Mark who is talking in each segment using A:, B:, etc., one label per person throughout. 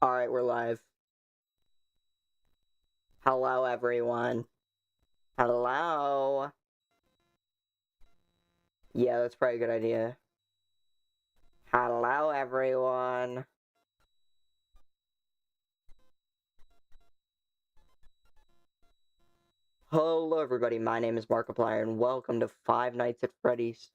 A: Alright, we're live. Hello, everyone. Hello. Yeah, that's probably a good idea. Hello, everyone. Hello, everybody. My name is Markiplier, and welcome to Five Nights at Freddy's.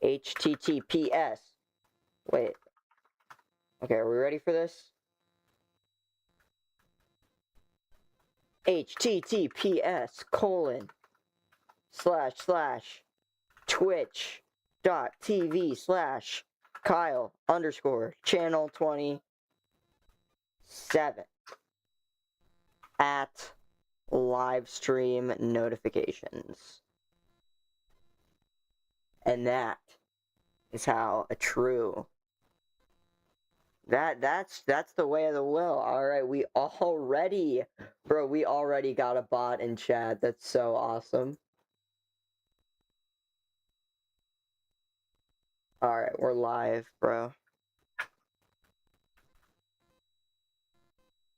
A: HTTPS. Wait. Okay, are we ready for this? https://twitch.tv/Kyle_channel27 at live stream notifications. And that is how a true that's the way of the will. Alright, we already got a bot in chat. That's so awesome. Alright, we're live, bro.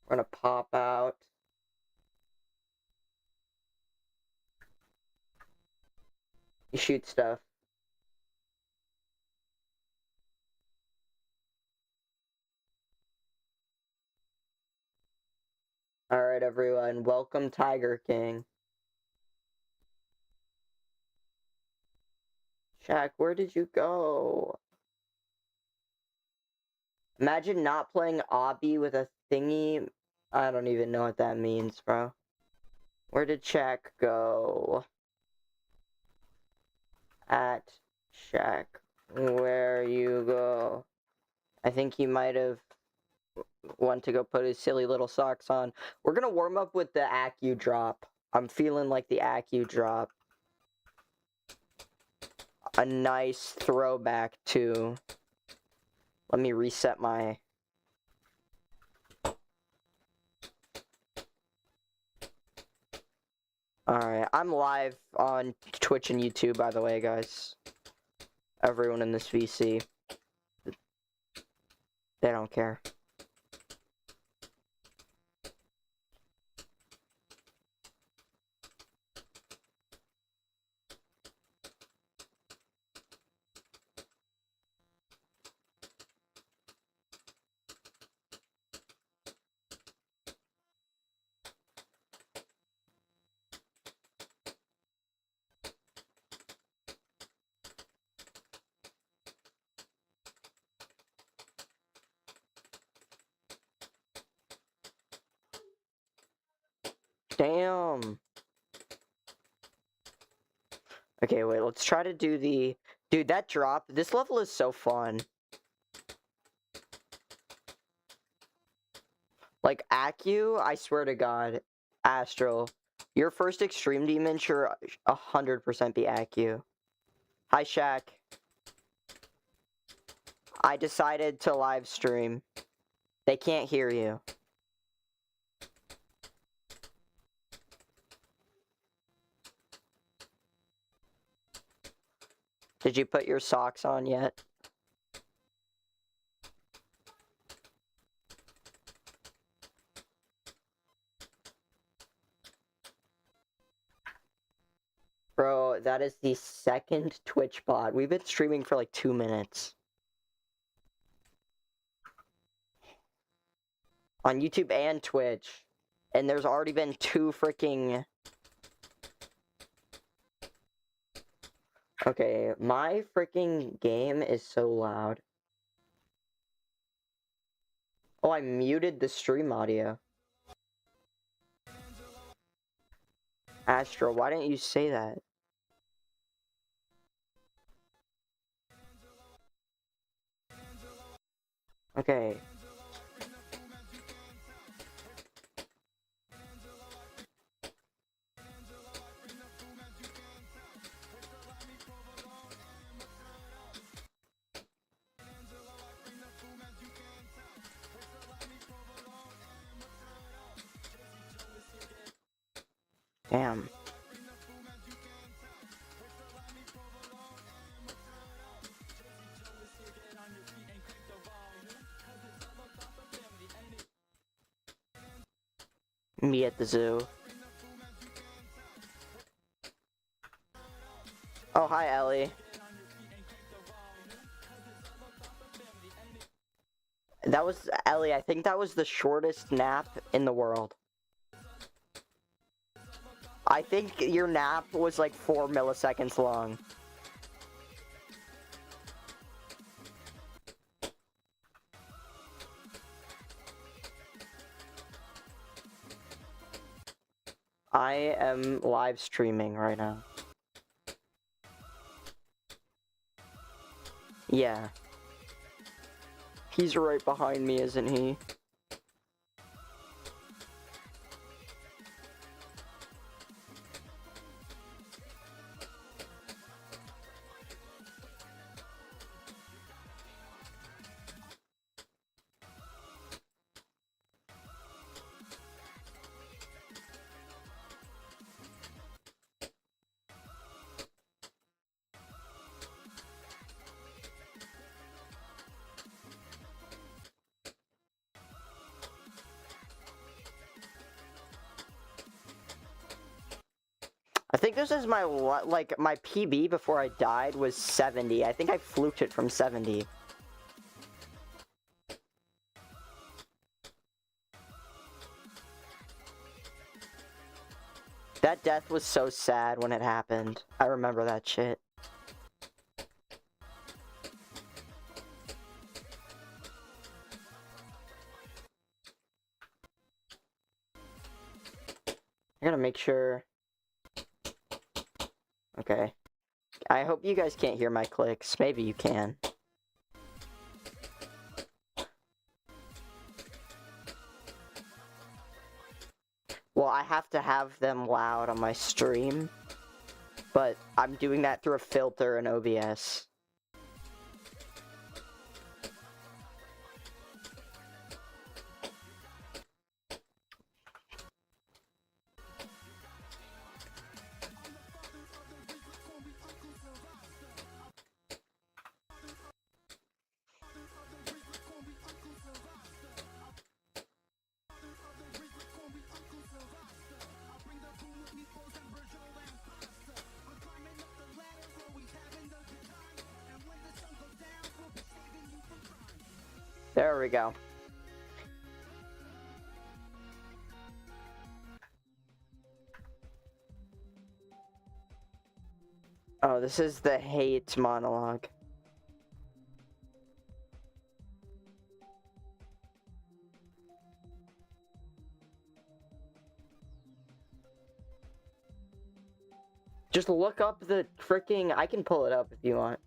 A: We're gonna pop out. You shoot stuff. Alright, everyone. Welcome, Tiger King. Shaq, where did you go? Imagine not playing obby with a thingy. I don't even know what that means, bro. Where did Shaq go? At Shaq, where you go? I think he might have went to go put his silly little socks on. We're gonna warm up with the Accu drop. I'm feeling like the Accu drop. A nice throwback to... Let me reset my... Alright, I'm live on Twitch and YouTube, by the way, guys. Everyone in this VC. They don't care. Damn. Okay, wait, let's try to do the... Dude, that drop, this level is so fun. Like, Accu, I swear to God, Astral, your first Extreme Demon should 100% be Accu. Hi, Shaq. I decided to live stream. They can't hear you. Did you put your socks on yet? Bro, that is the second Twitch bot. We've been streaming for like 2 minutes. On YouTube and Twitch. And there's already been 2 freaking... Okay, my freaking game is so loud. Oh, I muted the stream audio. Astro, why didn't you say that? Okay. Damn. Me at the zoo. Oh, hi, Ellie. That was, Ellie, I think that was the shortest nap in the world. I think your nap was like 4 milliseconds long. I am live streaming right now. Yeah. He's right behind me, isn't he? I think this is my, like, my PB before I died was 70. I think I fluked it from 70. That death was so sad when it happened. I remember that shit. I gotta make sure. Okay. I hope you guys can't hear my clicks. Maybe you can. Well, I have to have them loud on my stream, but I'm doing that through a filter in OBS. There we go. Oh, this is the hate monologue. Just look up the freaking... I can pull it up if you want.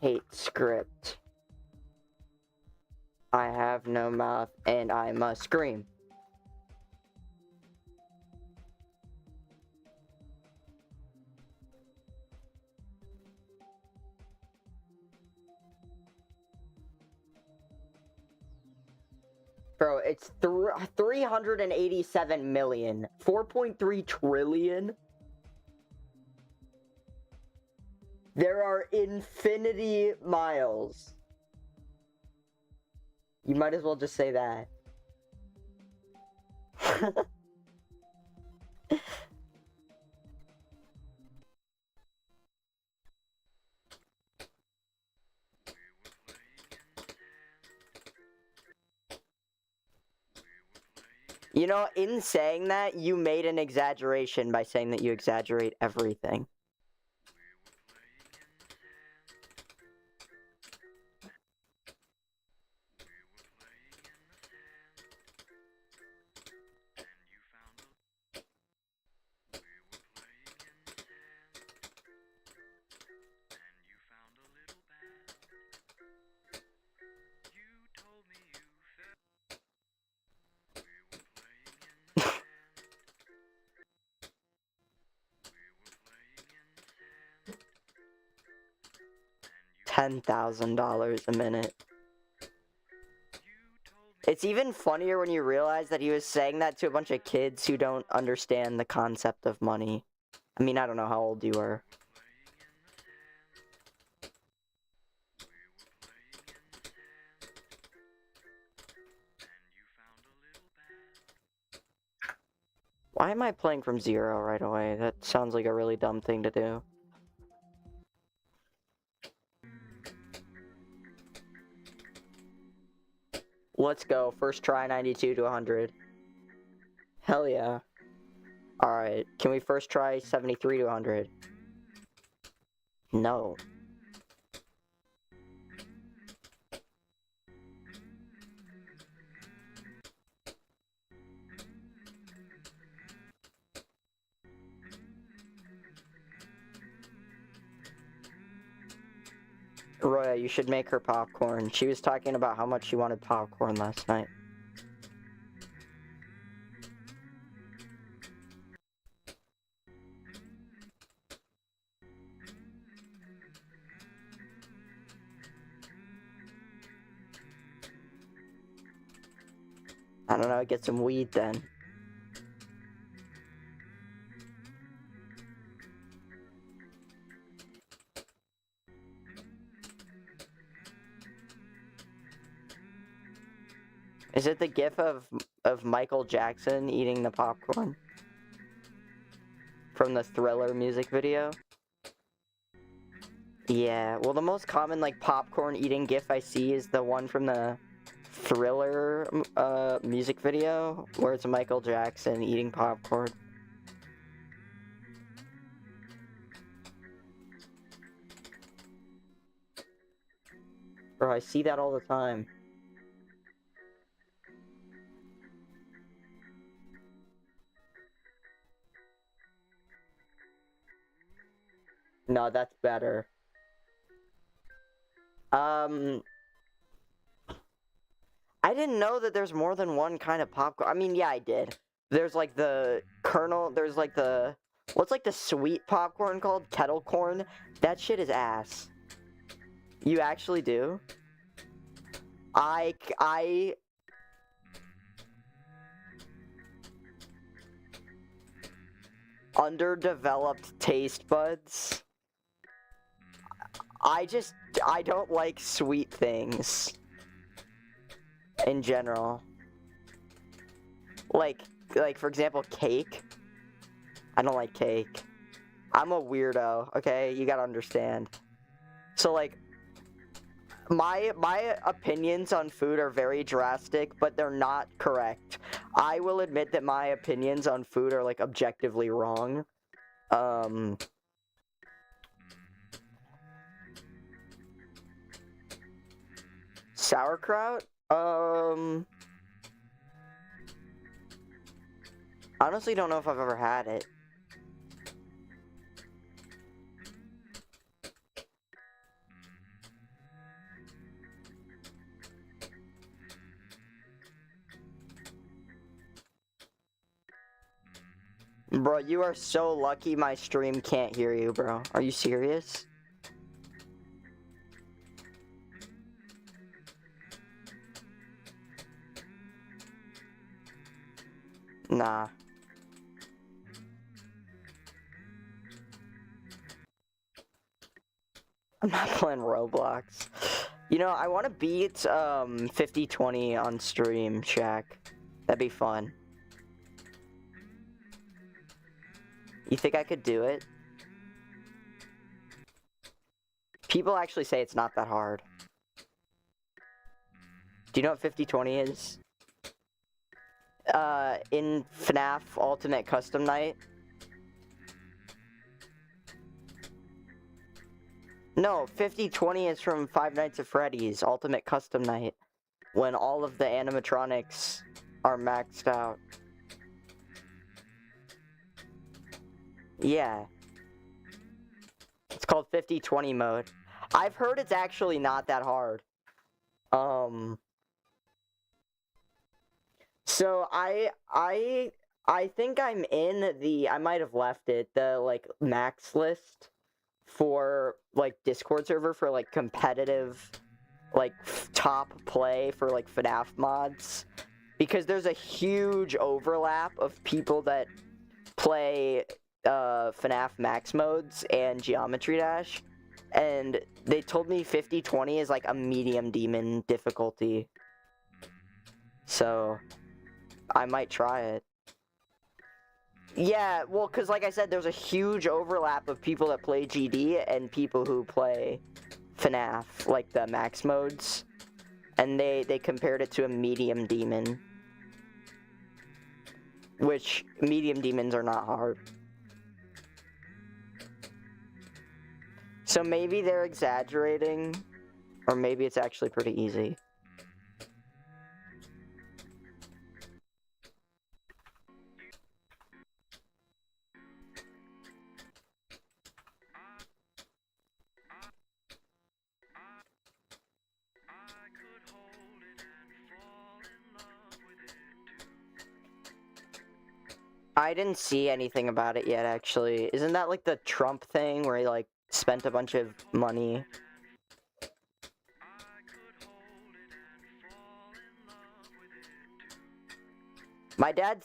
A: Hate script. I have no mouth and I must scream. Bro, it's 387 million. 4.3 trillion? There are infinity miles. You might as well just say that. You know, in saying that, you made an exaggeration by saying that you exaggerate everything. $10,000 a minute. It's even funnier when you realize that he was saying that to a bunch of kids who don't understand the concept of money. I mean, I don't know how old you were. Why am I playing from 0 right away? That sounds like a really dumb thing to do. Let's go. First try, 92 to 100. Hell yeah. Alright, can we first try 73 to 100? No. Roya, you should make her popcorn. She was talking about how much she wanted popcorn last night. I don't know, get some weed then. Is it the gif of Michael Jackson eating the popcorn? From the Thriller music video? Yeah, well the most common like popcorn eating gif I see is the one from the Thriller music video, where it's Michael Jackson eating popcorn. Bro, I see that all the time. No, that's better. I didn't know that there's more than one kind of popcorn. I mean, yeah, I did. There's like the kernel, there's like the, what's like the sweet popcorn called? Kettle corn? That shit is ass. You actually do? I underdeveloped taste buds. I don't like sweet things. In general. Like for example, cake. I don't like cake. I'm a weirdo, okay? You gotta understand. So like, my opinions on food are very drastic, but they're not correct. I will admit that my opinions on food are like objectively wrong. Sauerkraut? Honestly don't know if I've ever had it. Bro, you are so lucky my stream can't hear you, bro. Are you serious? Nah. I'm not playing Roblox. You know, I want to beat 50-20 on stream, Shaq. That'd be fun. You think I could do it? People actually say it's not that hard. Do you know what 50-20 is? In FNAF Ultimate Custom Night. No, 50-20 is from Five Nights at Freddy's Ultimate Custom Night, when all of the animatronics are maxed out. Yeah. It's called 50-20 mode. I've heard it's actually not that hard. So I think I'm in the, I might have left it, the like max list for like Discord server for like competitive like top play for like FNAF mods, because there's a huge overlap of people that play FNAF max modes and Geometry Dash, and they told me 50-20 is like a medium demon difficulty, so I might try it. Yeah, well, because like I said, there's a huge overlap of people that play GD and people who play FNAF, like the max modes. And they compared it to a medium demon. Which, medium demons are not hard. So maybe they're exaggerating, or maybe it's actually pretty easy. I didn't see anything about it yet, actually. Isn't that like the Trump thing where he, like, spent a bunch of money? My dad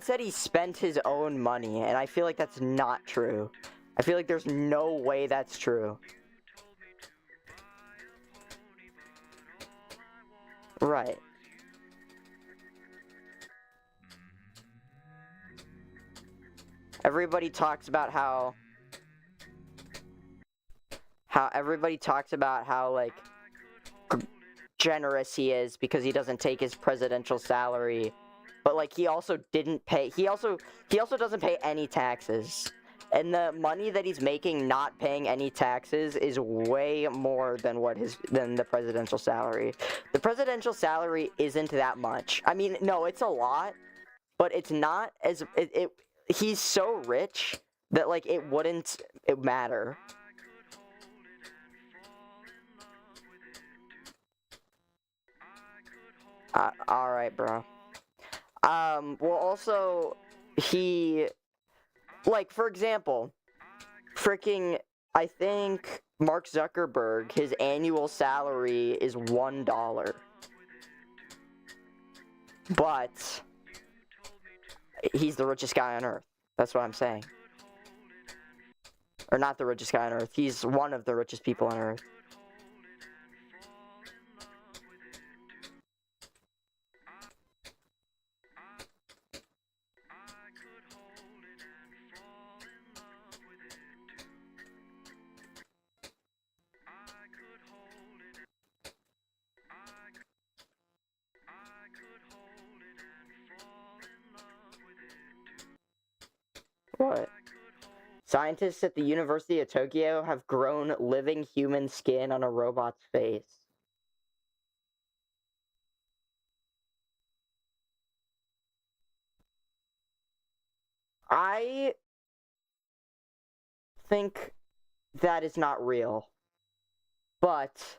A: said he spent his own money, and I feel like that's not true. I feel like there's no way that's true. Right. Everybody talks about how like generous he is because he doesn't take his presidential salary, but like he also didn't pay. He also doesn't pay any taxes, and the money that he's making not paying any taxes is way more than than the presidential salary. The presidential salary isn't that much. I mean, no, it's a lot, but it's not as he's so rich that like it wouldn't matter. Alright, bro. Well, also, like, for example, freaking, I think Mark Zuckerberg, his annual salary is $1. But he's the richest guy on Earth. That's what I'm saying. Or not the richest guy on Earth. He's one of the richest people on Earth. What? Scientists at the University of Tokyo have grown living human skin on a robot's face. I think that is not real. But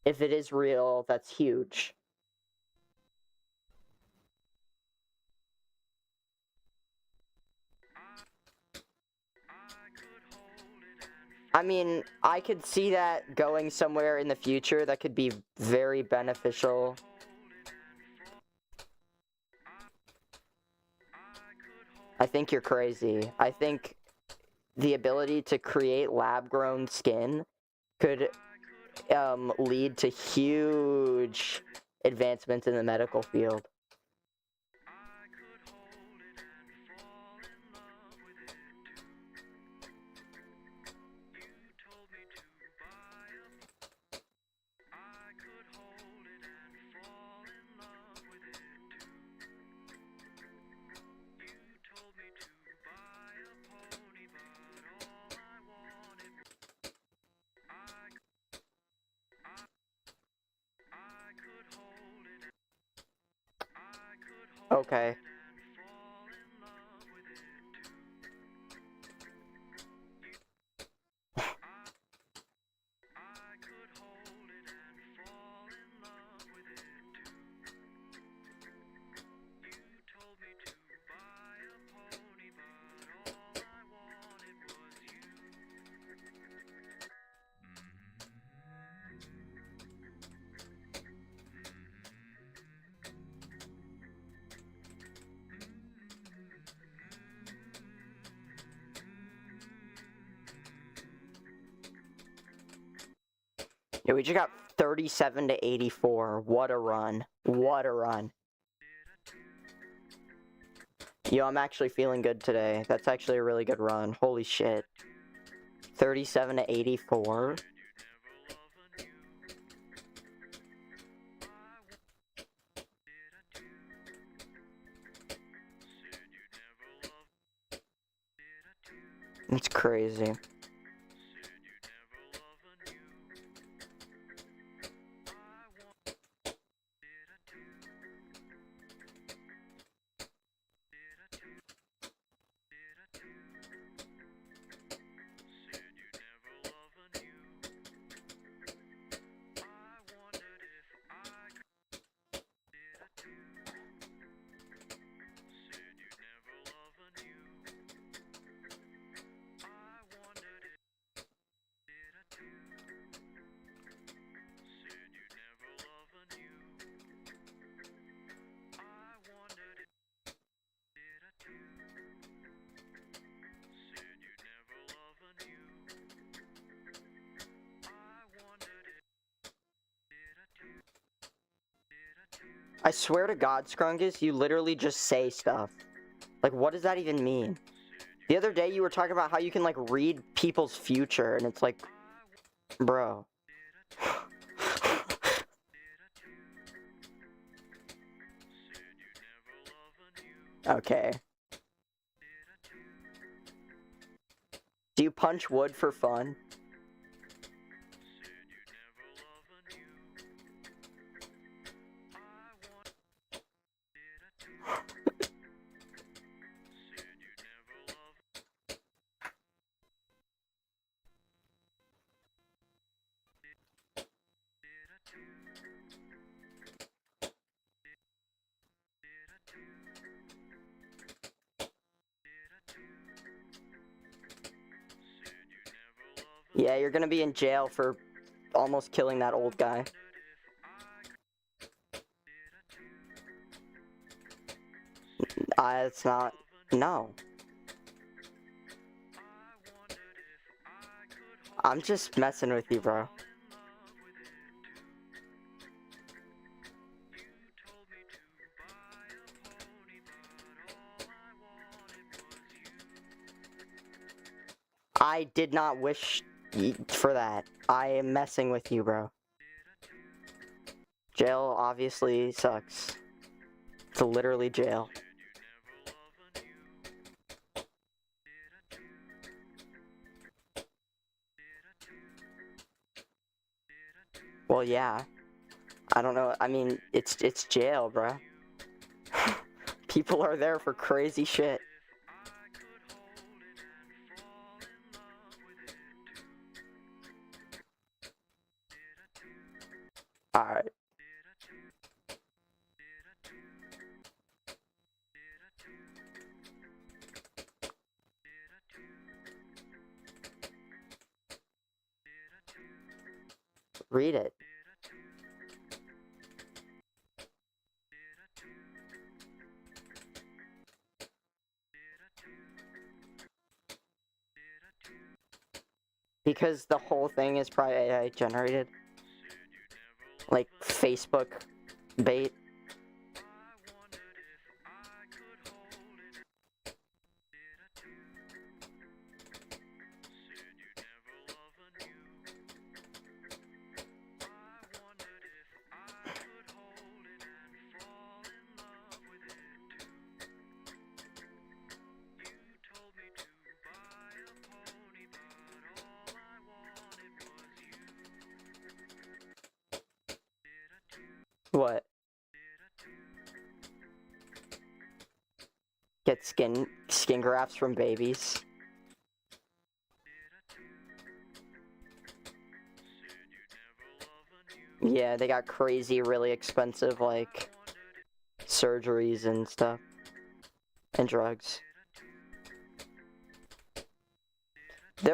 A: if it is real, that's huge. I mean, I could see that going somewhere in the future that could be very beneficial. I think you're crazy. I think the ability to create lab-grown skin could lead to huge advancements in the medical field. Okay. Yeah, we just got 37 to 84. What a run. What a run. Yo, I'm actually feeling good today. That's actually a really good run. Holy shit. 37 to 84. It's crazy. I swear to God, Scrungus, you literally just say stuff. Like, what does that even mean? The other day you were talking about how you can, like, read people's future, and it's like, bro. Okay. Do you punch wood for fun? Yeah, you're gonna be in jail for almost killing that old guy. It's not... No. I'm just messing with you, bro. I did not wish for that. I am messing with you, bro. Jail obviously sucks. It's literally jail. Well, yeah. I don't know. I mean, it's jail, bro. People are there for crazy shit. Alright. Read it. Because the whole thing is probably AI generated. Like Facebook bait. What? Get skin grafts from babies. Yeah, they got crazy, really expensive, like, surgeries and stuff. And drugs.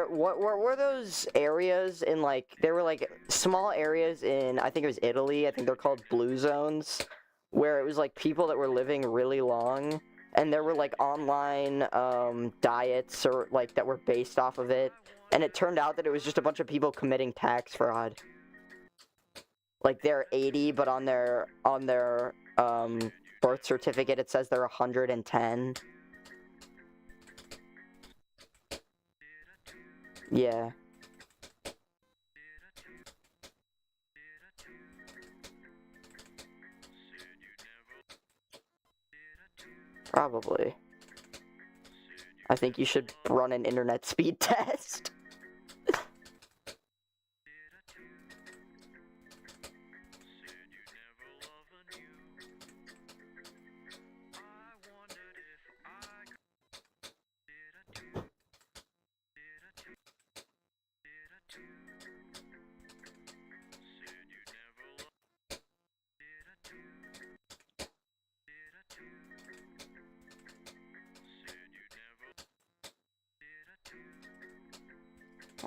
A: What were those areas in, like, there were, like, small areas in, I think it was Italy, I think they're called blue zones, where it was, like, people that were living really long, and there were, like, online, diets, or, like, that were based off of it, and it turned out that it was just a bunch of people committing tax fraud. Like, they're 80, but on their, birth certificate it says they're 110. Yeah. Probably. I think you should run an internet speed test.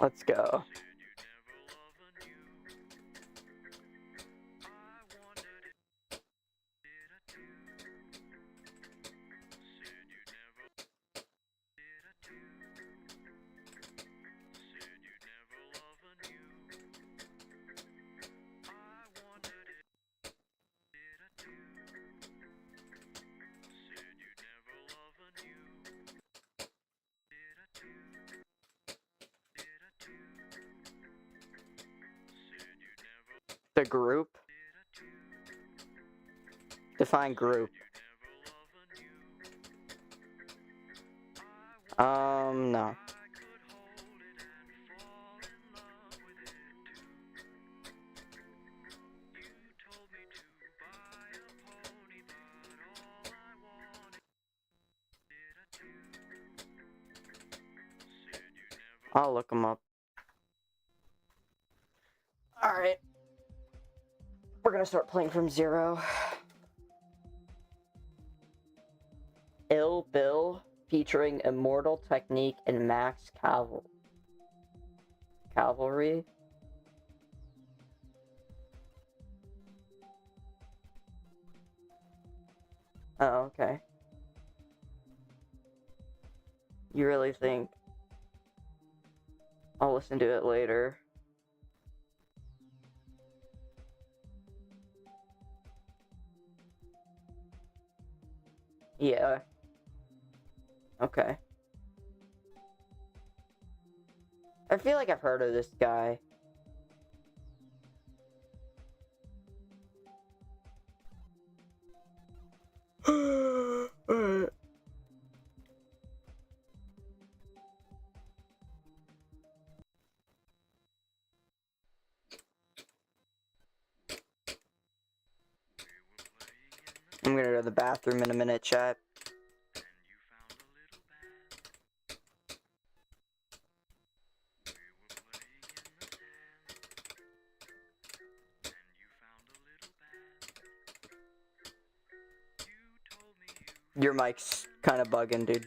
A: Let's go. The group? Define group. No. I'll look them up. Alright. We're gonna start playing from 0. Ill Bill, featuring Immortal Technique and Max Cavalry. Oh, okay. You really think I'll listen to it later? Yeah. Okay. I feel like I've heard of this guy. I'm gonna go to the bathroom in a minute, chat. Your mic's kind of bugging, dude.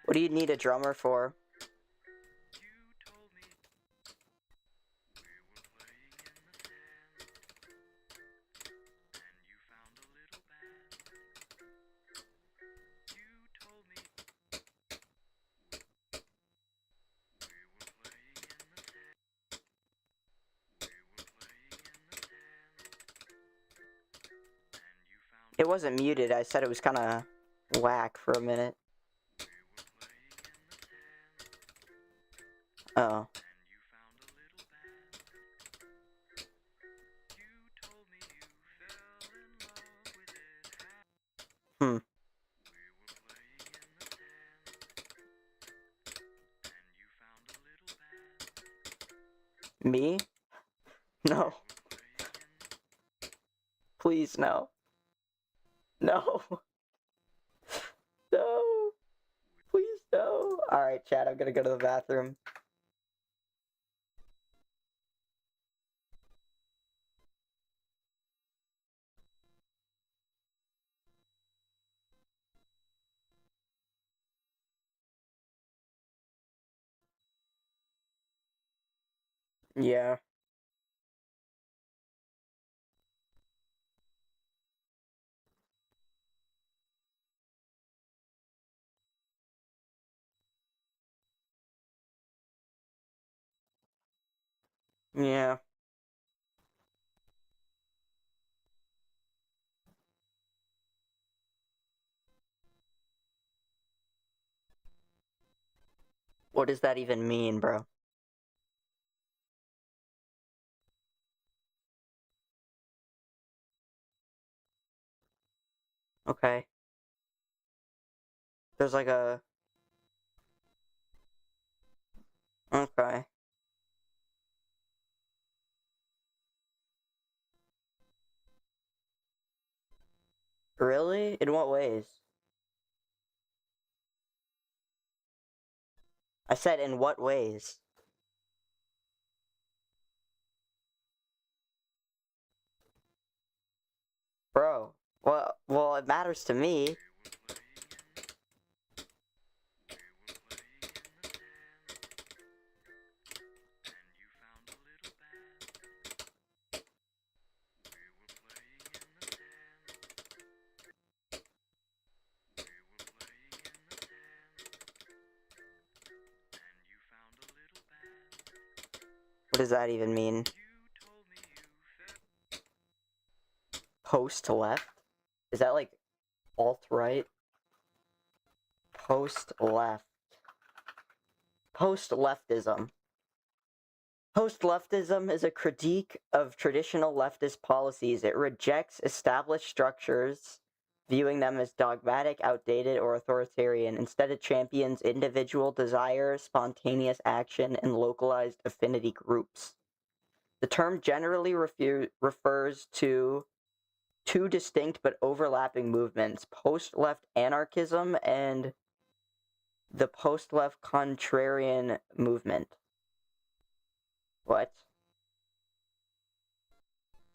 A: What do you need a drummer for? It wasn't muted. I said it was kind of whack for a minute. Oh. Hmm. Me? No. Please, no. No. No. Please, no. Alright, chat, I'm gonna go to the bathroom. Yeah. Yeah. What does that even mean, bro? Okay. There's like a... Okay. Really? In what ways? I said in what ways? Bro. Well, it matters to me. What does that even mean? Post left? Is that like alt-right? Post left. Post leftism. Post leftism is a critique of traditional leftist policies. It rejects established structures, viewing them as dogmatic, outdated, or authoritarian. Instead, it champions individual desire, spontaneous action, and localized affinity groups. The term generally refers to two distinct but overlapping movements: post-left anarchism and the post-left contrarian movement. What?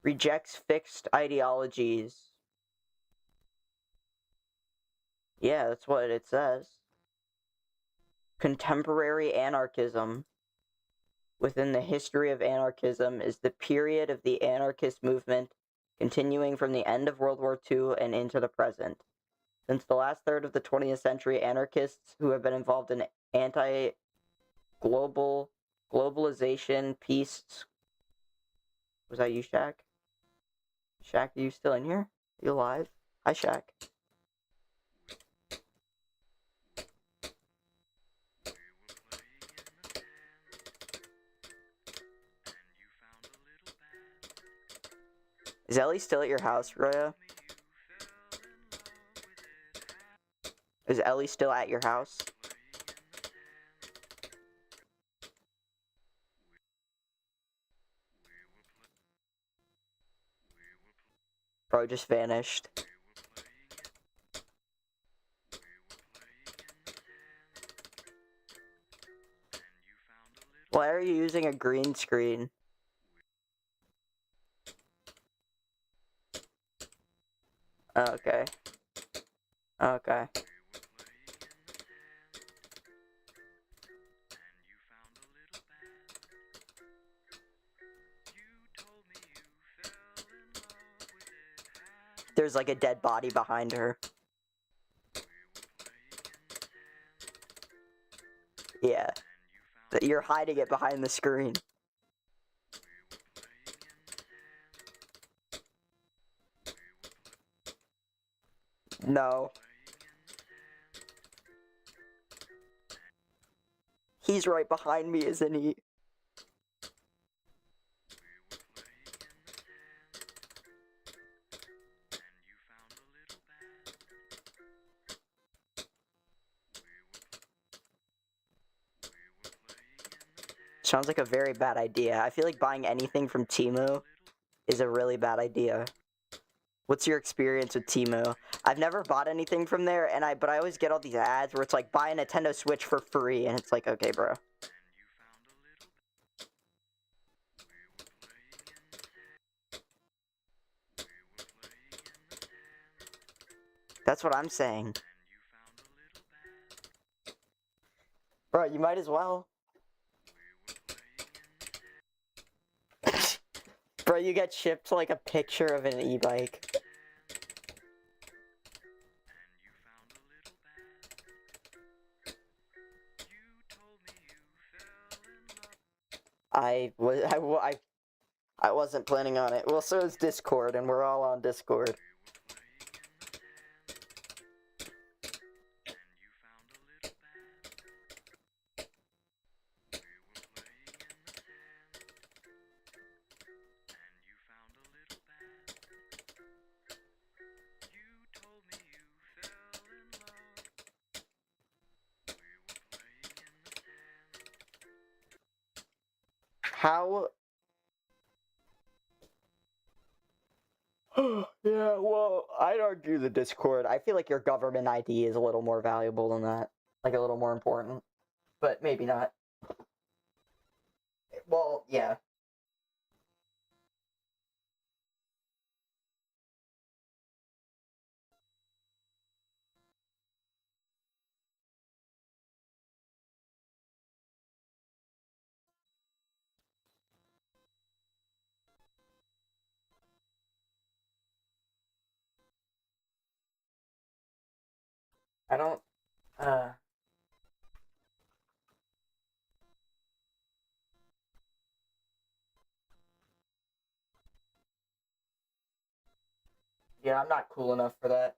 A: Rejects fixed ideologies. Yeah, that's what it says. Contemporary anarchism. Within the history of anarchism is the period of the anarchist movement continuing from the end of World War II and into the present. Since the last third of the 20th century, anarchists who have been involved in globalization, peace... Was that you, Shaq? Shaq, are you still in here? Are you alive? Hi, Shaq. Is Ellie still at your house, Roya? Is Ellie still at your house? Bro just vanished. Why are you using a green screen? Okay. Okay. There's like a dead body behind her. Yeah. You're hiding it behind the screen. No. He's right behind me, isn't he? Sounds like a very bad idea. I feel like buying anything from Temu is a really bad idea. What's your experience with Temu? I've never bought anything from there, but I always get all these ads where it's like, buy a Nintendo Switch for free, and it's like, okay, bro. That's what I'm saying. Bro, you might as well. Bro, you get shipped like a picture of an e-bike. I wasn't planning on it. Well, so is Discord, and we're all on Discord. How? Yeah, well, I'd argue the Discord. I feel like your government ID is a little more valuable than that. Like, a little more important. But maybe not. Well, yeah. I don't, uh... Yeah, I'm not cool enough for that.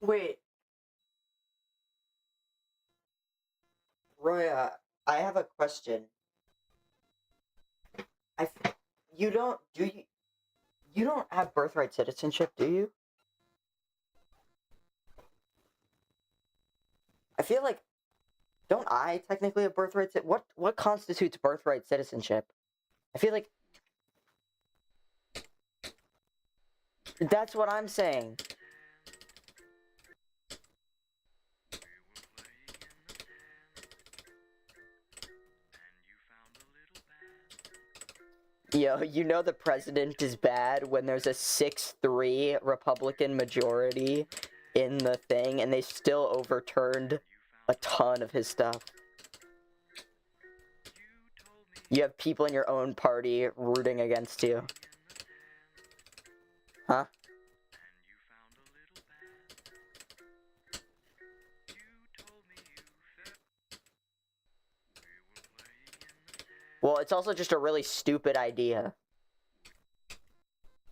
A: Wait, Roy, I have a question. You don't, do you? You don't have birthright citizenship, do you? I feel like, don't I technically have birthright? What constitutes birthright citizenship? I feel like that's what I'm saying. Yo, you know the president is bad when there's a 6-3 Republican majority in the thing, and they still overturned a ton of his stuff. You have people in your own party rooting against you. Huh? Well, it's also just a really stupid idea.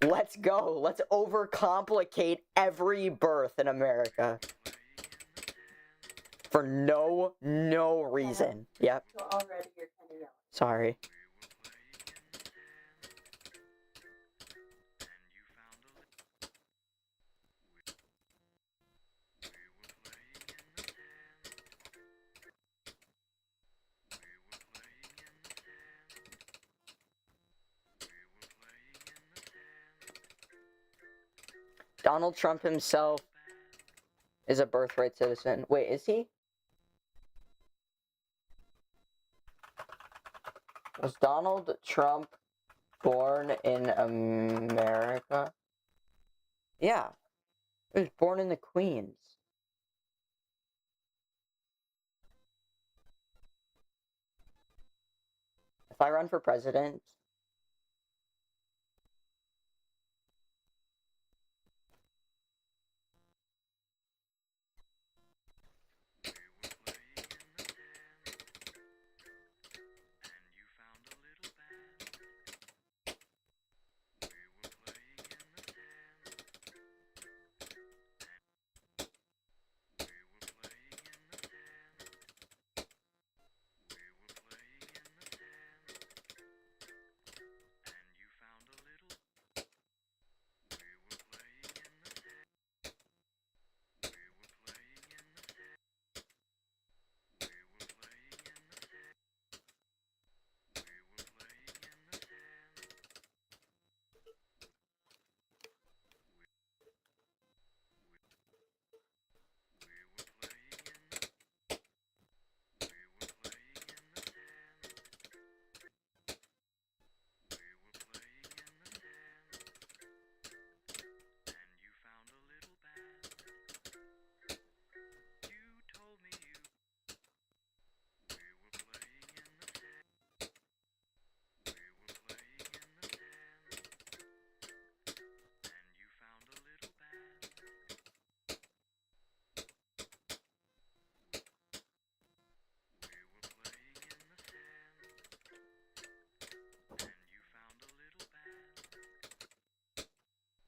A: Let's go. Let's overcomplicate every birth in America. For no reason. Yep.
B: So already you're kind of yelling.
A: Sorry. Donald Trump himself is a birthright citizen. Wait, is he? Was Donald Trump born in America? Yeah. He was born in the Queens. I run for president?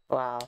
A: Wow.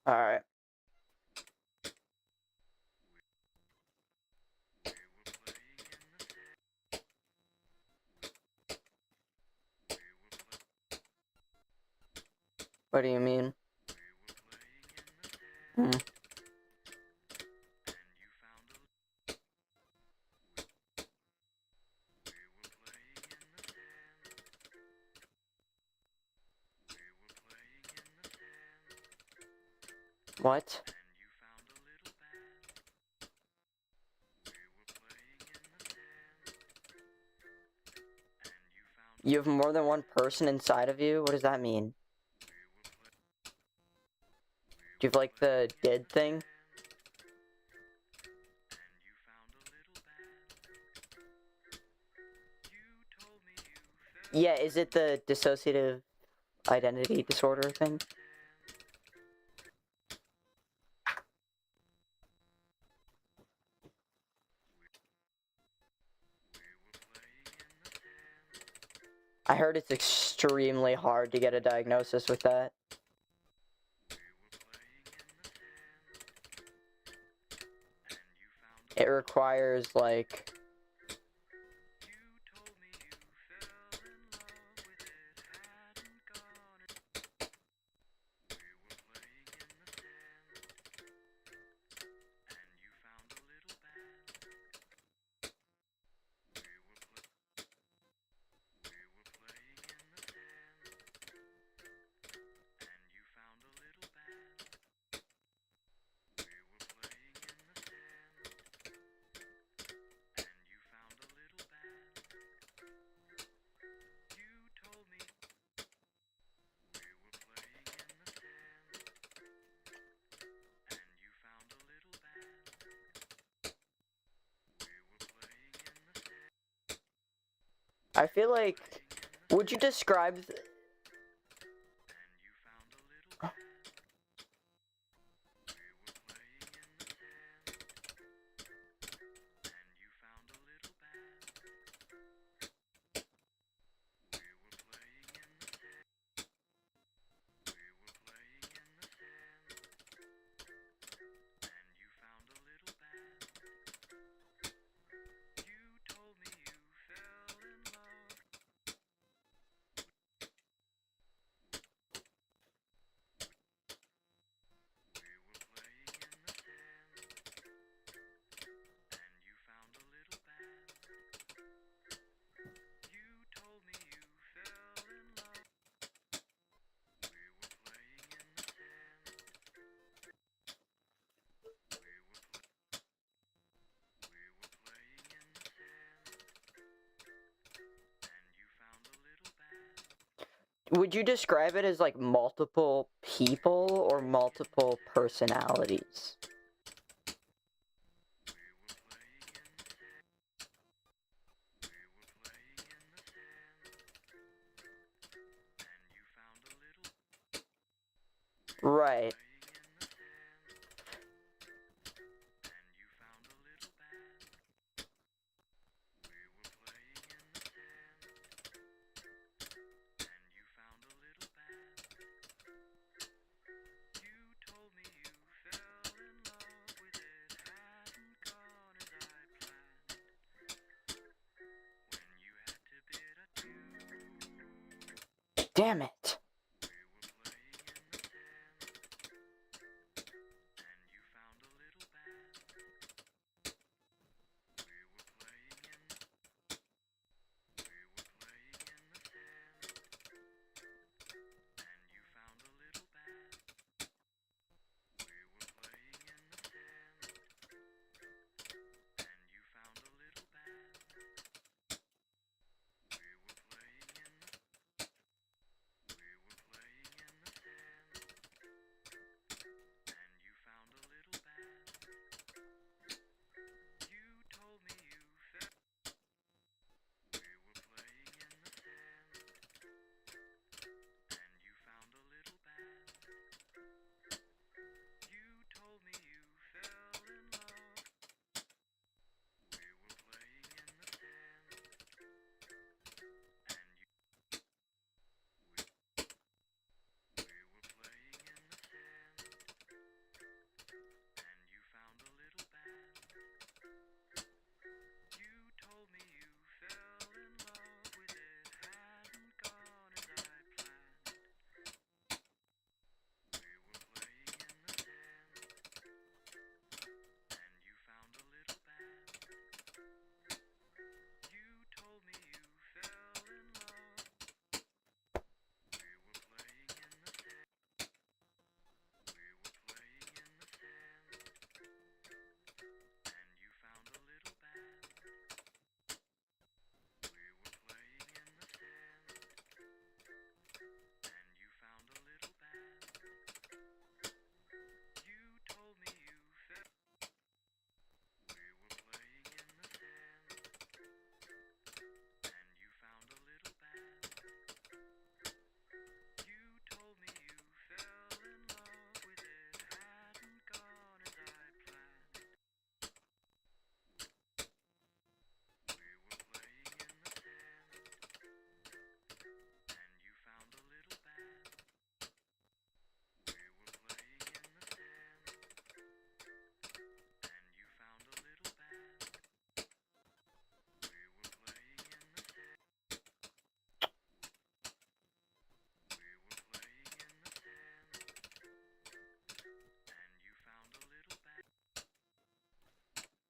A: Alright. What do you mean? Hmm. What? You have more than one person inside of you? What does that mean? Do you have, like, the dead thing? Yeah, is it the dissociative identity disorder thing? I heard it's extremely hard to get a diagnosis with that. It requires, like... I feel like... Would you describe... Would you describe it as, like, multiple people or multiple personalities? Right. Damn it.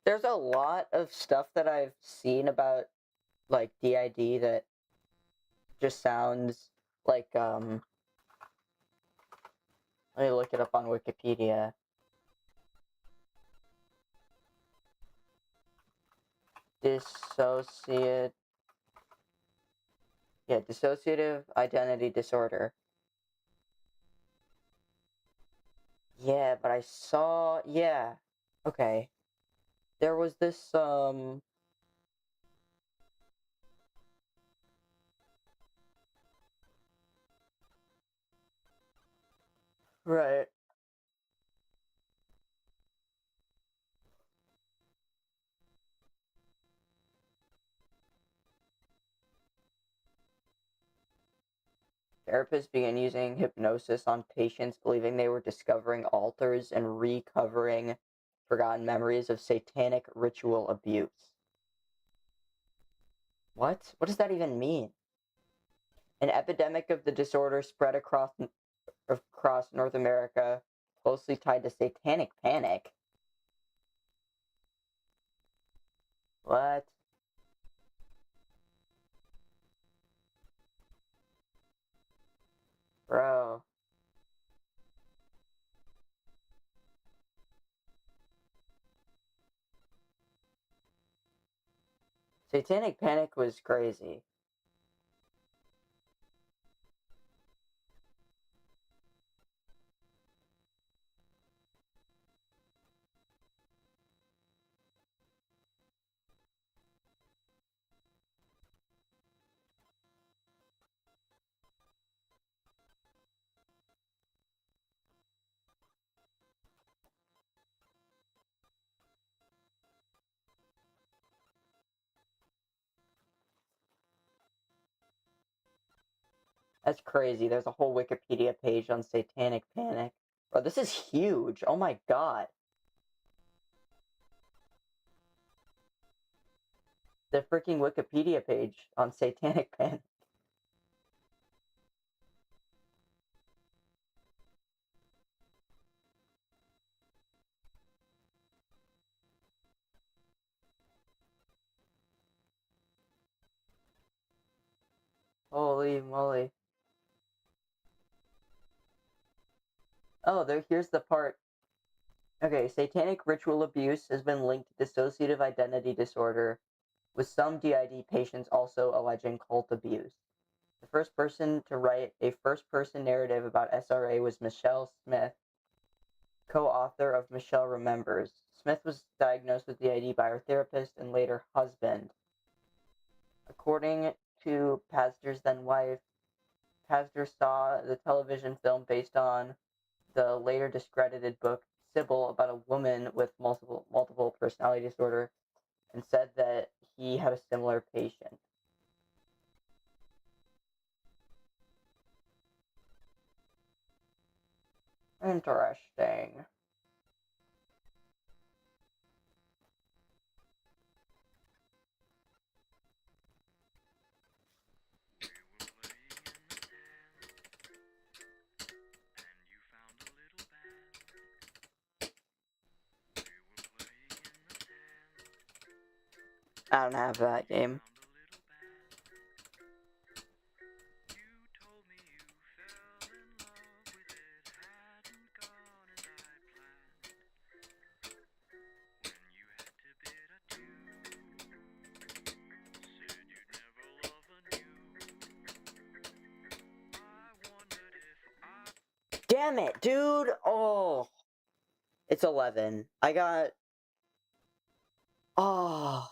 A: there's a lot of stuff that I've seen about like DID that just sounds like let me look it up on Wikipedia. Dissociative identity disorder. Yeah, but I saw, yeah. Okay. There was this right. Therapists began using hypnosis on patients, believing they were discovering altars and recovering forgotten memories of satanic ritual abuse. What? What does that even mean? An epidemic of the disorder spread across North America, closely tied to satanic panic. What? Bro. Satanic panic was crazy. That's crazy. There's a whole Wikipedia page on satanic panic. Bro, this is huge. Oh my god. The freaking Wikipedia page on satanic panic. Holy moly. Oh, here's the part. Okay, satanic ritual abuse has been linked to dissociative identity disorder, with some DID patients also alleging cult abuse. The first person to write a first-person narrative about SRA was Michelle Smith, co-author of Michelle Remembers. Smith was diagnosed with DID by her therapist and later husband. According to Pastor's then wife, Pastor saw the television film based on the later discredited book Sybil about a woman with multiple personality disorder and said that he had a similar patient. Interesting. I don't have that game. Damn it, dude! Oh. It's 11. I got... Oh.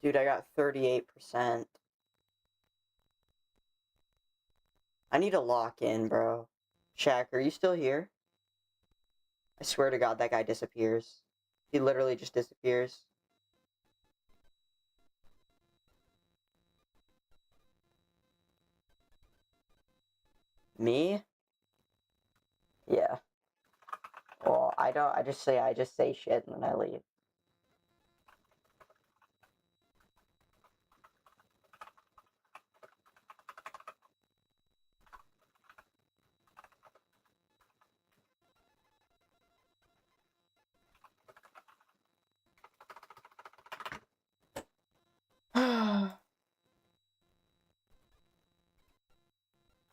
A: Dude, I got 38%. I need to lock in, bro. Shaq, are you still here? I swear to God, that guy disappears. He literally just disappears. Me? Yeah. Well, I don't. I just say shit and then I leave.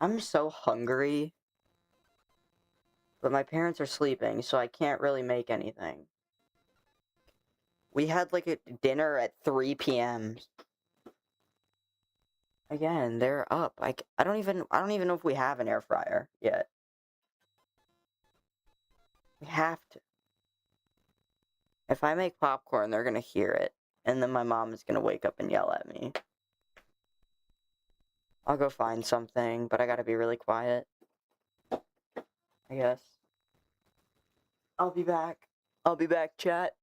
A: I'm so hungry, but my parents are sleeping, so I can't really make anything. We had like a dinner at 3 p.m. Again, they're up. I don't even know if we have an air fryer yet. We have to. If I make popcorn, they're gonna hear it, and then my mom is gonna wake up and yell at me. I'll go find something, but I gotta be really quiet, I guess. I'll be back. I'll be back, chat.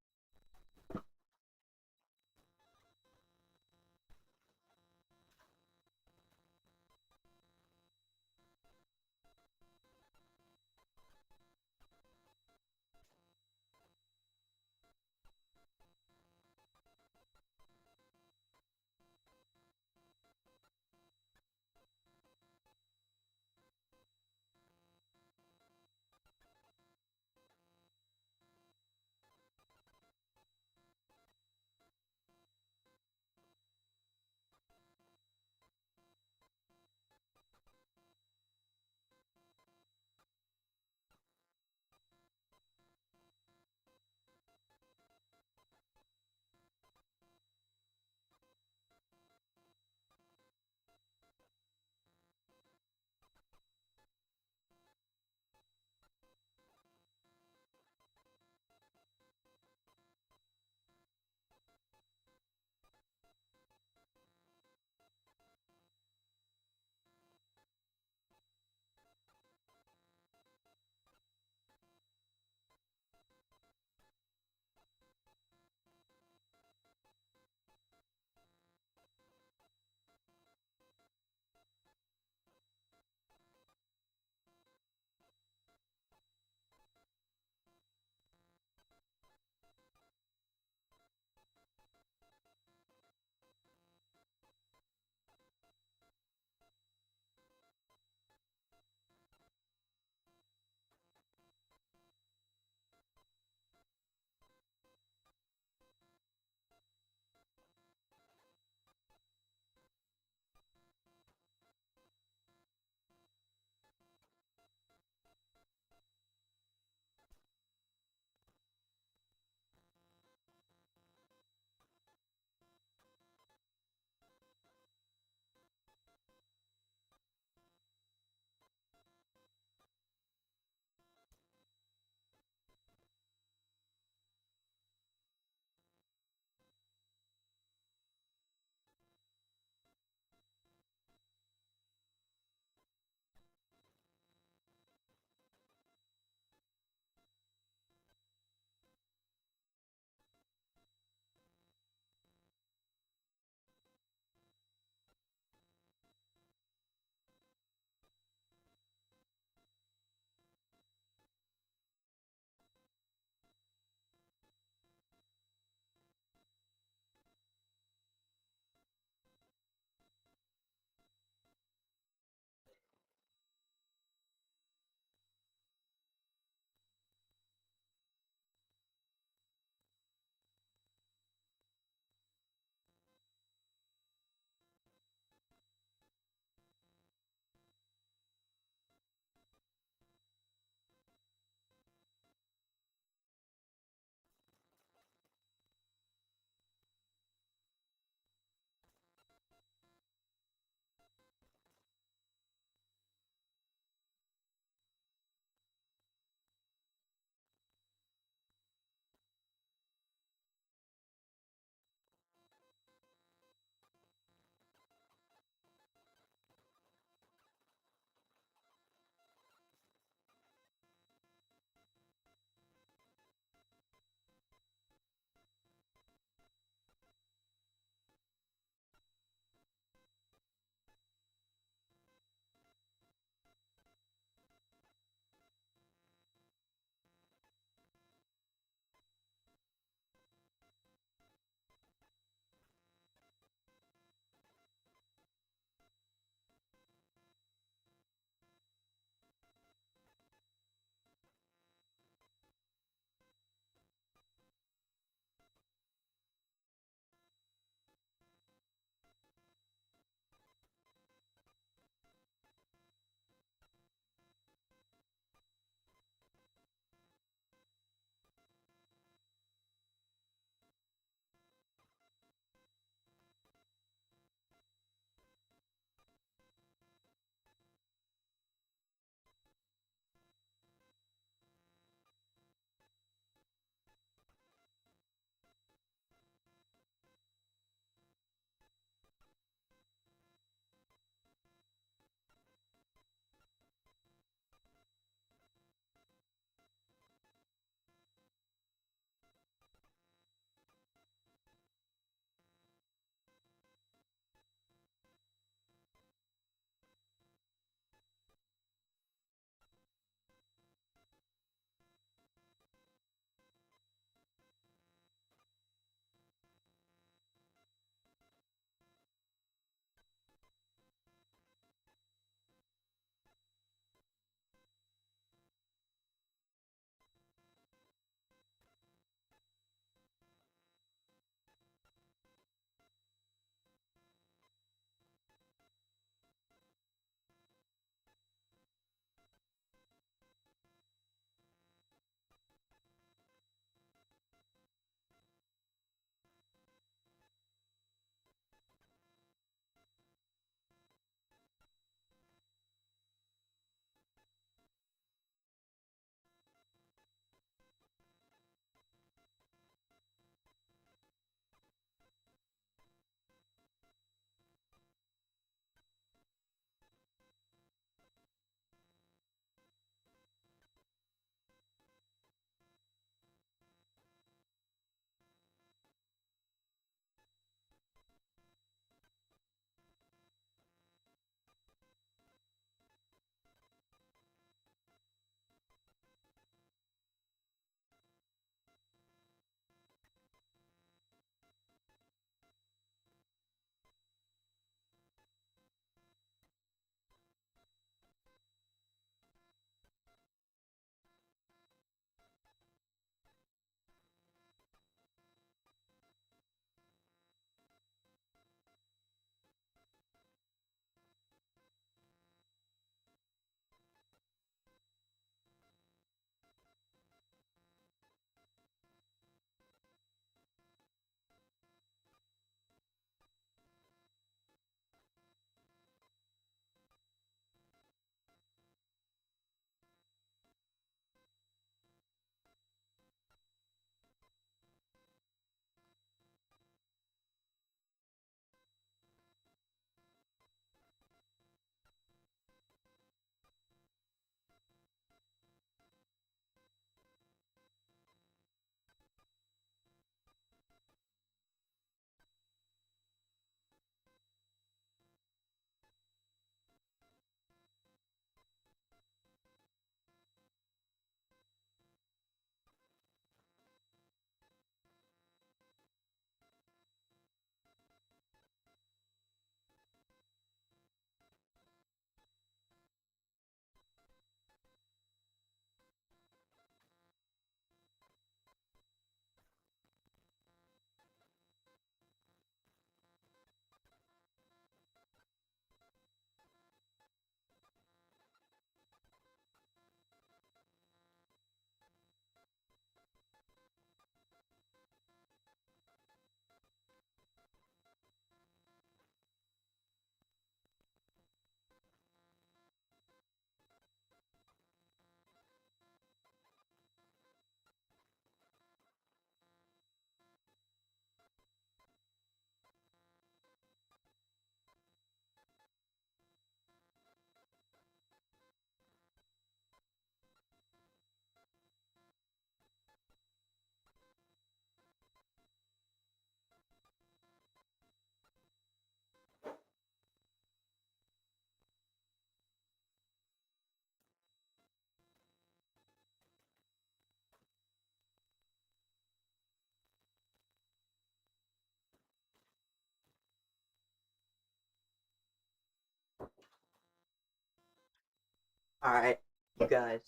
A: Alright, you guys.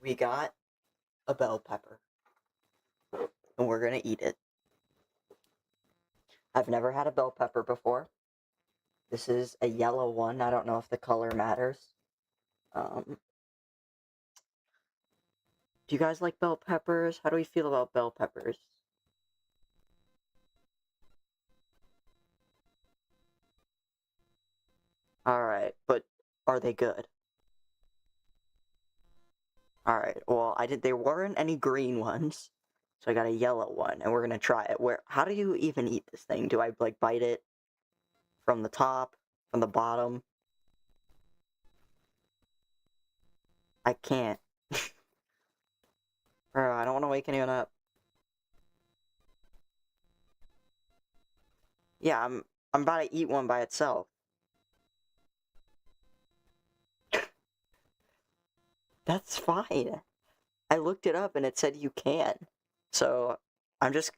A: We got a bell pepper. And we're gonna eat it. I've never had a bell pepper before. This is a yellow one. I don't know if the color matters. Do you guys like bell peppers? How do we feel about bell peppers? Alright, but are they good? Alright, well, there weren't any green ones. So I got a yellow one, and we're gonna try it. How do you even eat this thing? Do I, like, bite it from the top, from the bottom? I can't. Bro, I don't want to wake anyone up. Yeah, I'm about to eat one by itself. That's fine. I looked it up and it said you can. So I'm just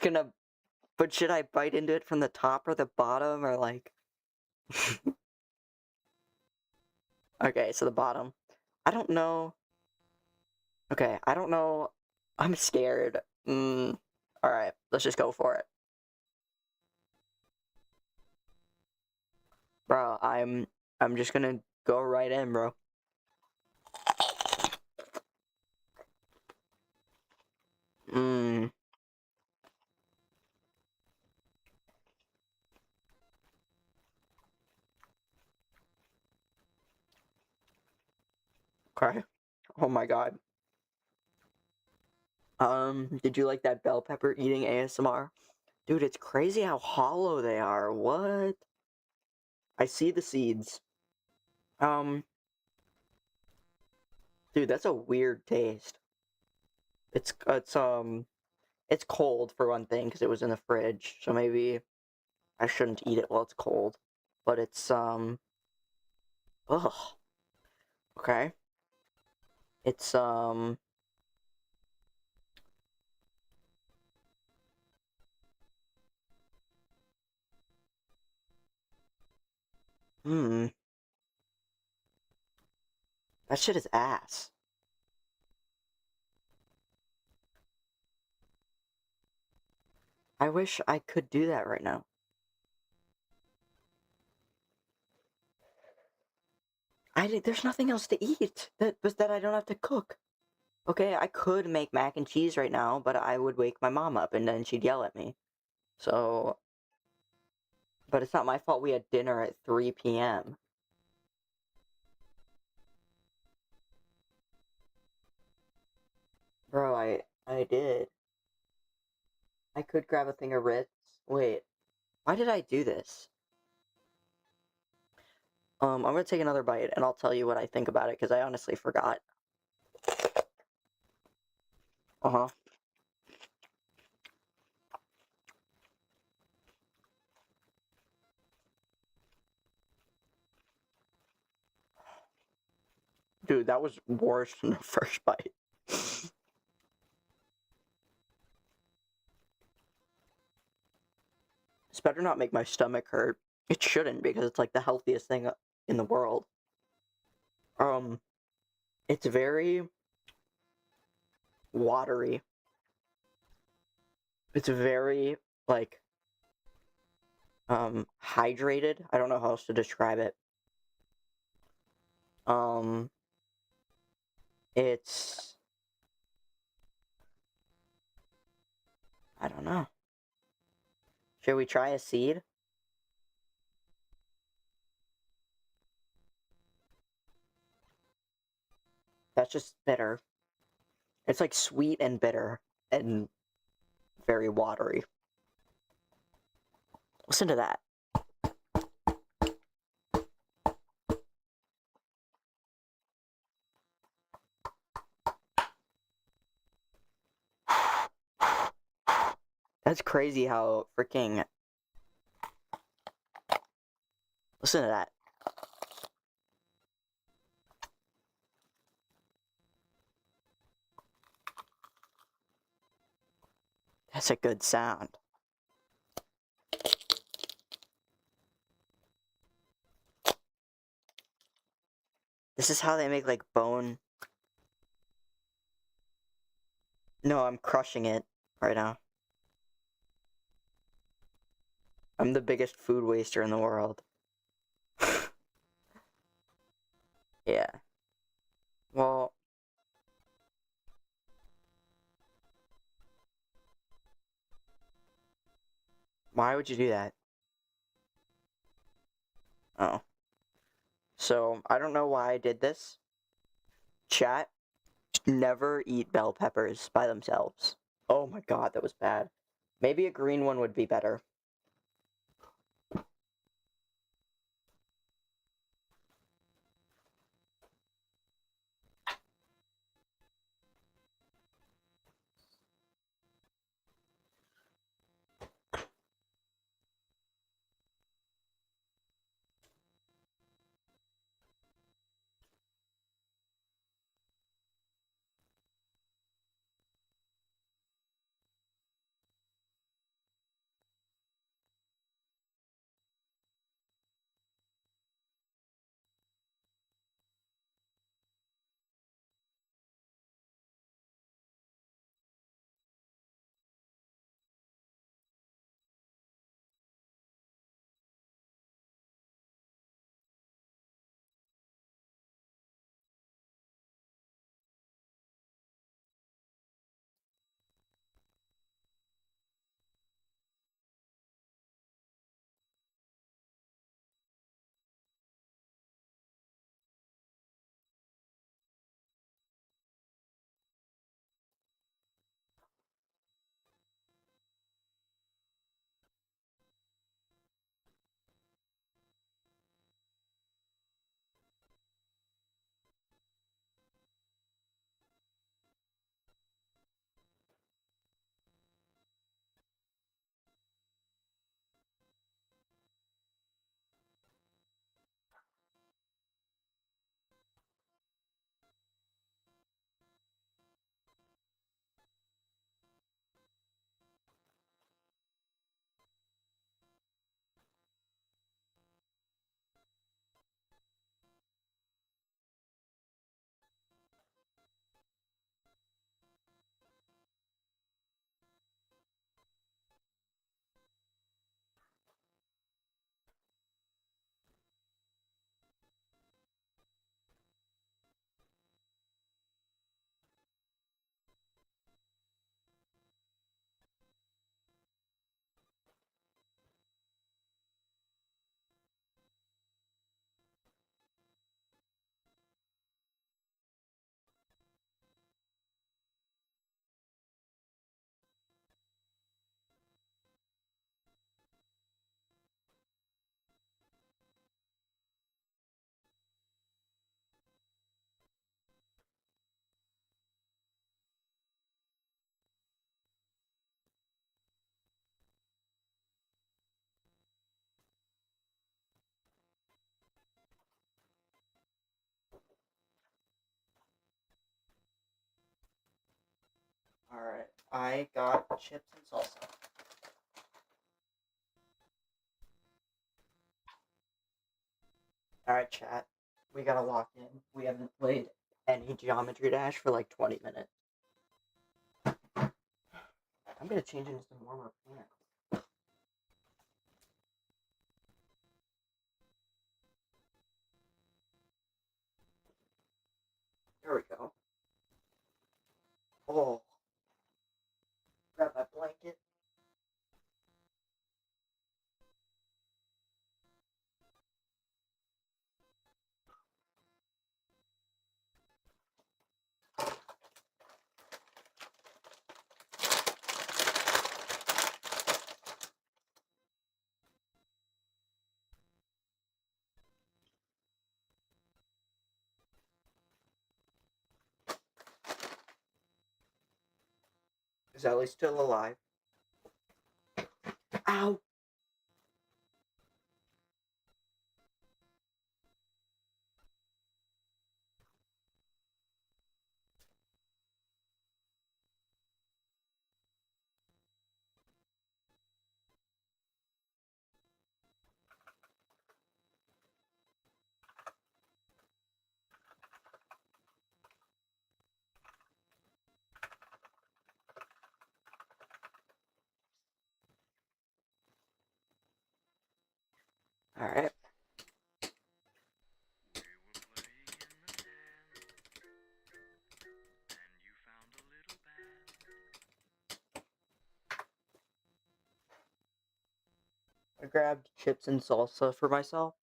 A: gonna, but should I bite into it from the top or the bottom or like Okay, so the bottom. I don't know. Okay, I don't know. I'm scared. Alright, let's just go for it. Bro, I'm just gonna go right in, bro. Okay. Oh my god. Did you like that bell pepper eating ASMR? Dude, it's crazy how hollow they are. What? I see the seeds. Um, dude, that's a weird taste. It's cold for one thing because it was in the fridge, so maybe I shouldn't eat it while it's cold. But ugh. Okay. It's hmm. That shit is ass. I wish I could do that right now. There's nothing else to eat that I don't have to cook. Okay, I could make mac and cheese right now, but I would wake my mom up and then she'd yell at me. So, but it's not my fault we had dinner at 3 p.m. Bro, I did. I could grab a thing of Ritz. Wait, why did I do this? I'm gonna take another bite and I'll tell you what I think about it because I honestly forgot. Uh-huh. Dude, that was worse than the first bite. This better not make my stomach hurt. It shouldn't because it's like the healthiest thing in the world. It's very watery. It's very like hydrated. I don't know how else to describe it. Um it's I don't know. Should we try a seed? That's just bitter. It's like sweet and bitter and very watery. Listen to that. That's crazy how freaking. Listen to that. That's a good sound. This is how they make like bone. No, I'm crushing it right now. I'm the biggest food waster in the world. Yeah. Well, why would you do that? Oh. So, I don't know why I did this. Chat, never eat bell peppers by themselves. Oh my god, that was bad. Maybe a green one would be better. Alright, I got chips and salsa. Alright, chat. We gotta lock in. We haven't played any Geometry Dash for like 20 minutes. I'm gonna change into some warmer pants. There we go. Oh. Grab my blanket. Is Ellie still alive? Ow! Alright. I grabbed chips and salsa for myself.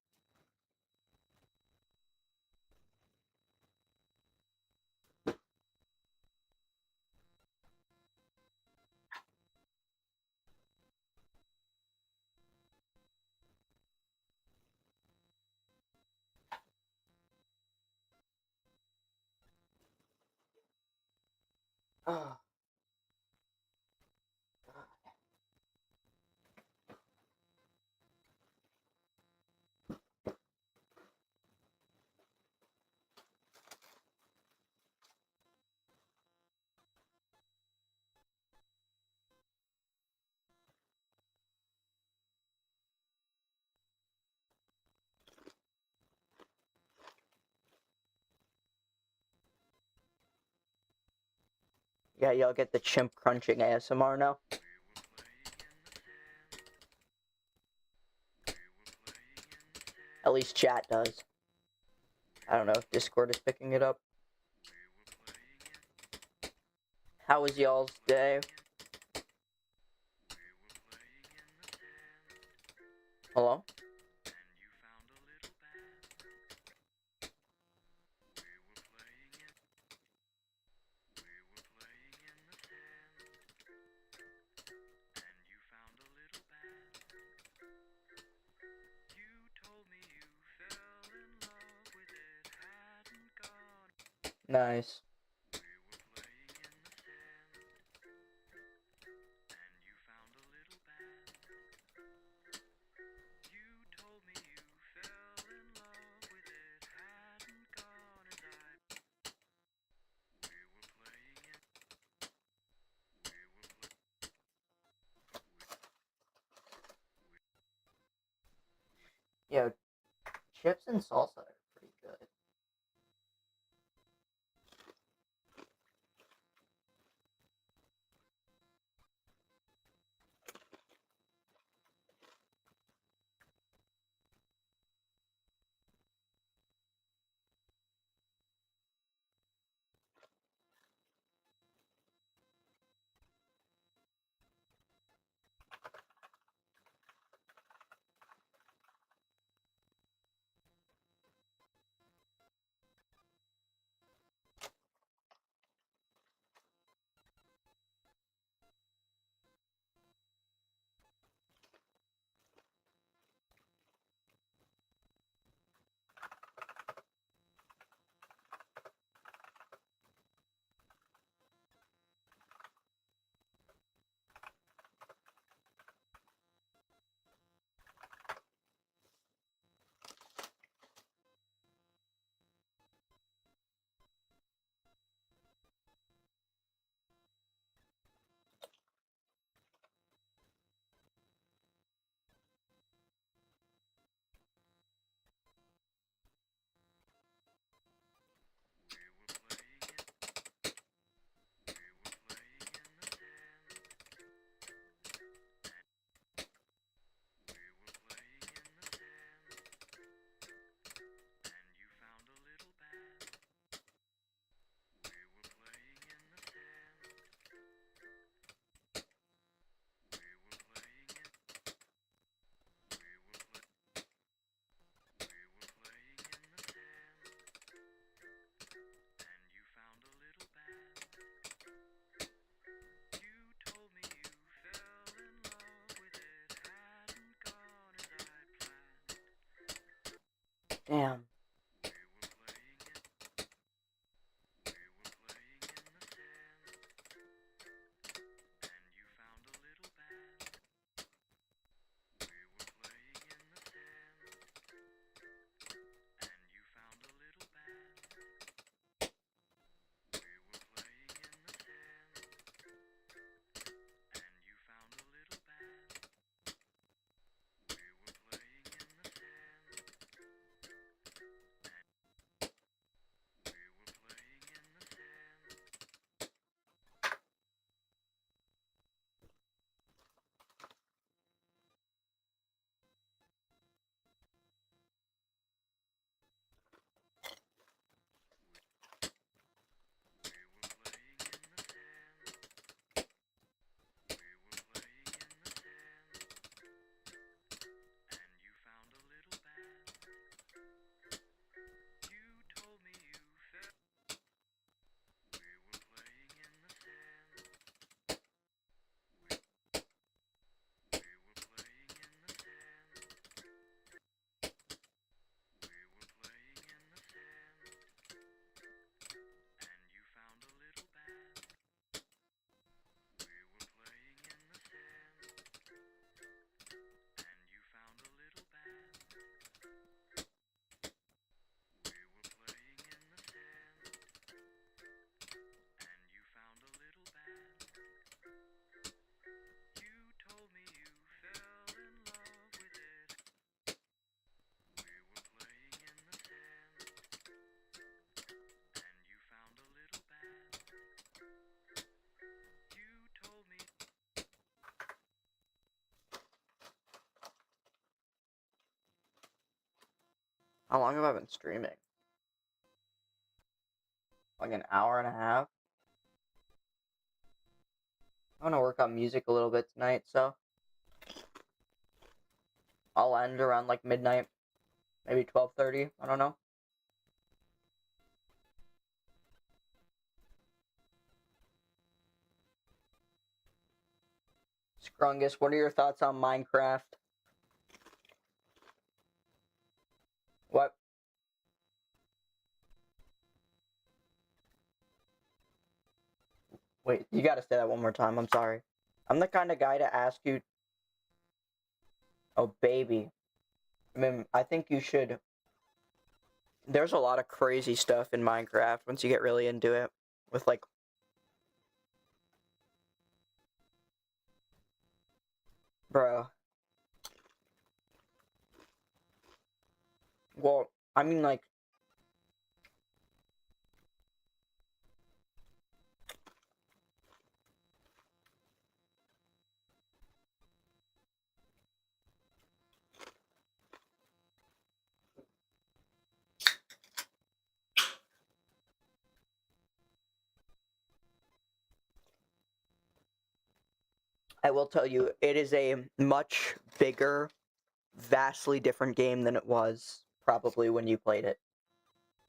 A: Oh, God. Yeah, y'all get the chimp crunching ASMR now. At least chat does. I don't know if Discord is picking it up. How was y'all's day? Hello? Nice. Yo, chips and salsa are pretty good. How long have I been streaming? Like an hour and a half? I'm gonna work on music a little bit tonight, so I'll end around like midnight, maybe 12:30. I don't know. Scrungus, what are your thoughts on Minecraft? What? Wait, you gotta say that one more time. I'm sorry. I'm the kind of guy to ask you. Oh, baby. I mean, I think you should. There's a lot of crazy stuff in Minecraft once you get really into it. With like. Bro. Well, I mean, like. I will tell you, it is a much bigger, vastly different game than it was probably when you played it.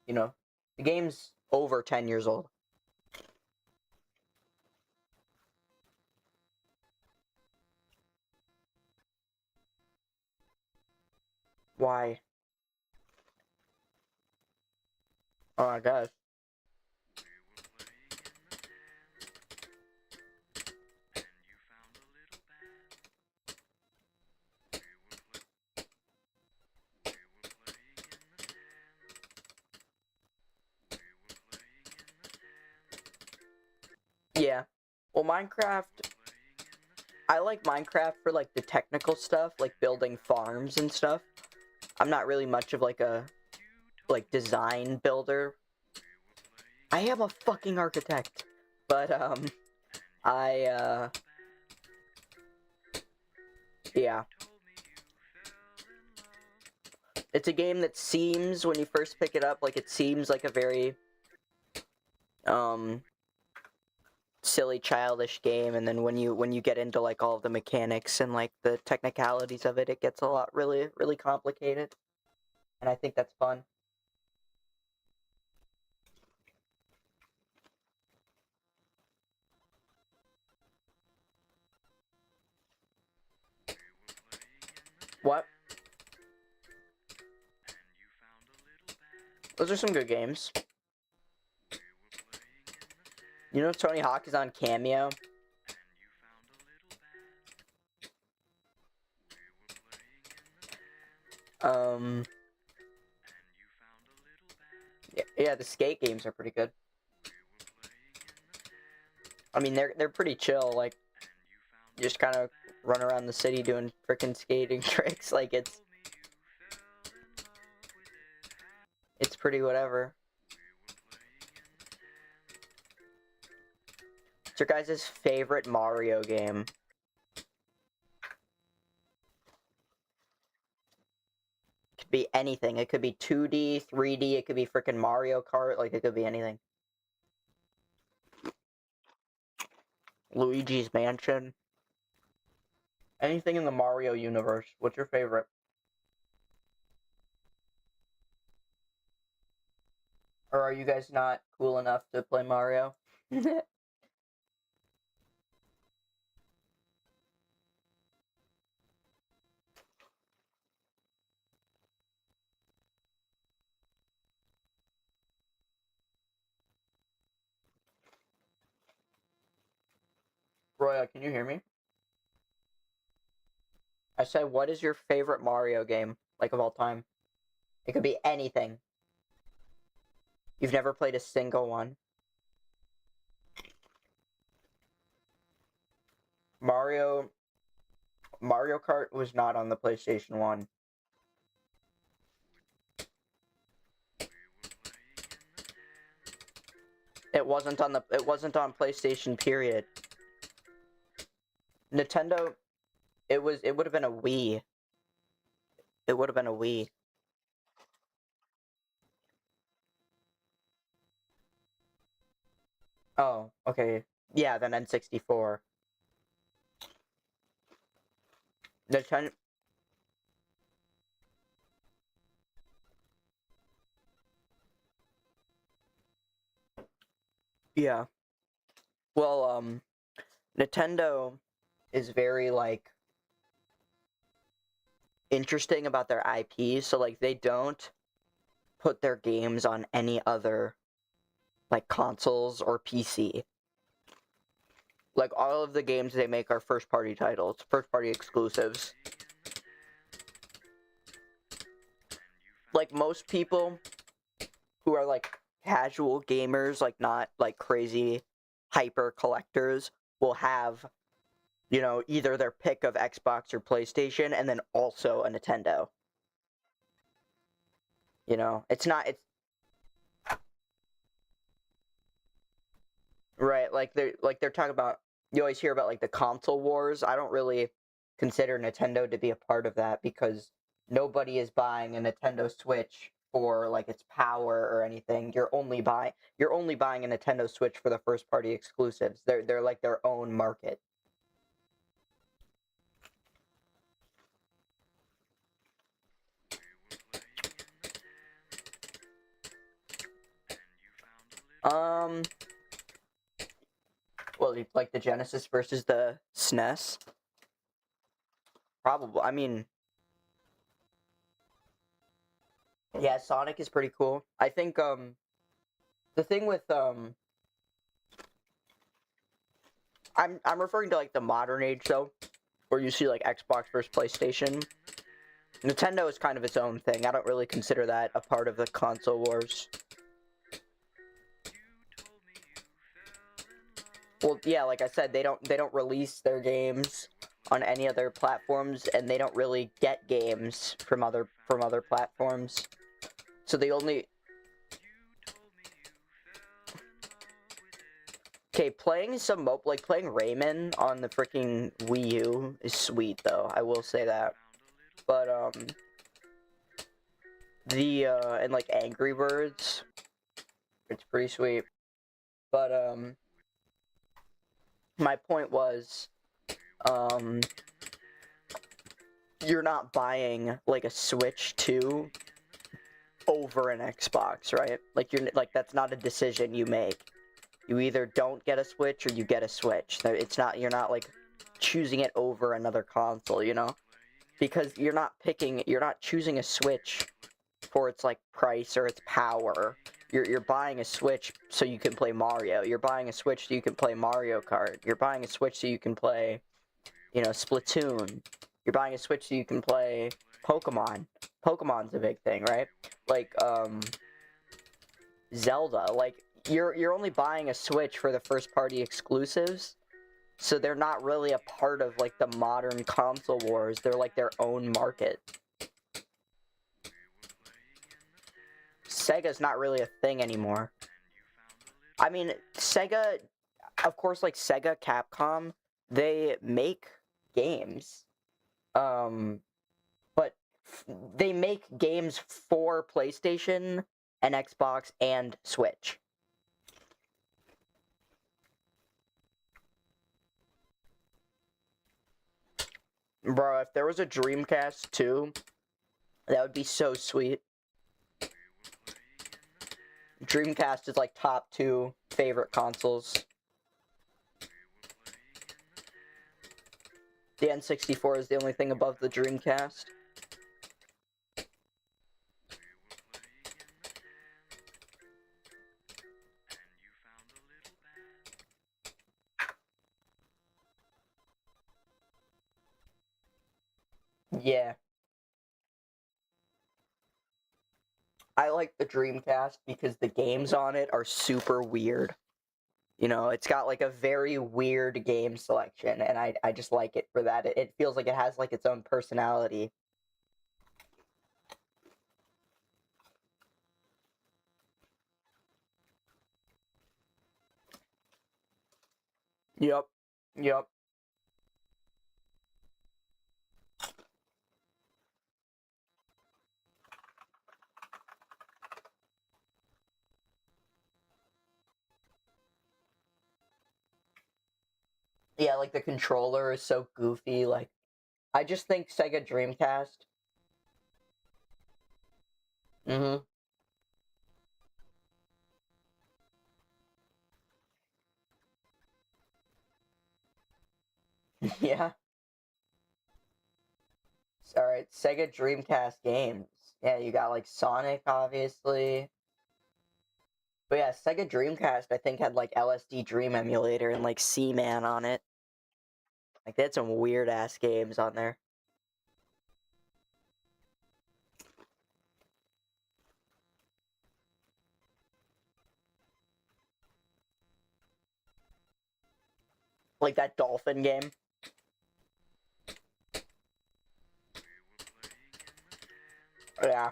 A: You know, the game's over 10 years old. Why? Oh my gosh. Yeah. Well, Minecraft, I like Minecraft for like the technical stuff, like building farms and stuff. I'm not really much of like a like design builder. I am a fucking architect. But I yeah. It's a game that seems when you first pick it up like it seems like a very silly childish game, and then when you get into like all of the mechanics and like the technicalities of it, it gets a lot really complicated. And I think that's fun. What? Those are some good games. You know Tony Hawk is on Cameo? Yeah, the skate games are pretty good. I mean, they're pretty chill. Like, you just kind of run around the city doing freaking skating tricks. Like, it's pretty whatever. What's your guys' favorite Mario game? It could be anything. It could be 2D, 3D. It could be freaking Mario Kart. Like, it could be anything. Luigi's Mansion. Anything in the Mario universe. What's your favorite? Or are you guys not cool enough to play Mario? Roya, can you hear me? I said, what is your favorite Mario game, like, of all time? It could be anything. You've never played a single one. Mario Kart was not on the PlayStation 1. It wasn't on PlayStation, period. Nintendo, it would have been a Wii. It would have been a Wii. Oh, okay. Yeah, then N64. The ten. Yeah. Well, Nintendo is very like interesting about their IP, so like they don't put their games on any other like consoles or PC. Like all of the games they make are first party titles, first party exclusives. Like most people who are like casual gamers, like not like crazy hyper collectors, will have, you know, either their pick of Xbox or PlayStation and then also a Nintendo. You know, it's right, like they're talking about, you always hear about like the console wars. I don't really consider Nintendo to be a part of that because nobody is buying a Nintendo Switch for like its power or anything. You're only buying a Nintendo Switch for the first party exclusives. They're like their own market. Um, well, like the Genesis versus the SNES, probably. I mean, yeah, Sonic is pretty cool. I think the thing with I'm referring to like the modern age though, where you see like Xbox versus PlayStation. Nintendo is kind of its own thing. I don't really consider that a part of the console wars. Well, yeah, like I said, they don't release their games on any other platforms, and they don't really get games from other platforms. So the only okay, playing Rayman on the freaking Wii U is sweet though. I will say that. But the and like Angry Birds, it's pretty sweet. But my point was, um, you're not buying like a Switch 2 over an Xbox, right? Like you're like that's not a decision you make. You either don't get a Switch or you get a Switch. It's not you're not like choosing it over another console, you know? Because you're not choosing a Switch for its like price or its power. You're buying a Switch so you can play Mario. You're buying a Switch so you can play Mario Kart. You're buying a Switch so you can play, you know, Splatoon. You're buying a Switch so you can play Pokemon. Pokemon's a big thing, right? Like Zelda. Like you're only buying a Switch for the first party exclusives. So they're not really a part of like the modern console wars. They're like their own market. Sega's not really a thing anymore. I mean, Sega, of course, like Sega, Capcom, they make games. Um, but they make games for PlayStation and Xbox and Switch. Bro, if there was a Dreamcast too, that would be so sweet. Dreamcast is like top 2 favorite consoles. The N64 is the only thing above the Dreamcast. Yeah. I like the Dreamcast because the games on it are super weird. You know, it's got like a very weird game selection, and I just like it for that. It feels like it has like its own personality. Yep. Yep. Yeah, like the controller is so goofy. Like, I just think Sega Dreamcast. Mm-hmm. Yeah. All right, Sega Dreamcast games. Yeah, you got like Sonic, obviously. But yeah, Sega Dreamcast, I think, had like LSD Dream Emulator and like Seaman on it. Like, they had some weird ass games on there. Like that Dolphin game. Yeah.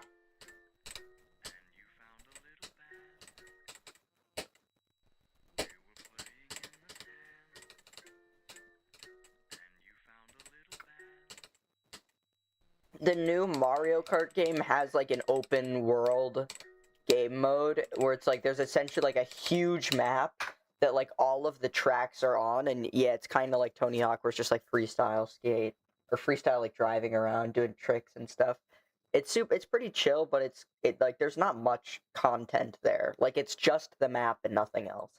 A: The new Mario Kart game has like an open world game mode where it's like there's essentially like a huge map that like all of the tracks are on, and yeah, it's kind of like Tony Hawk where it's just like freestyle skate or freestyle like driving around doing tricks and stuff. It's pretty chill, but it like there's not much content there. Like, it's just the map and nothing else.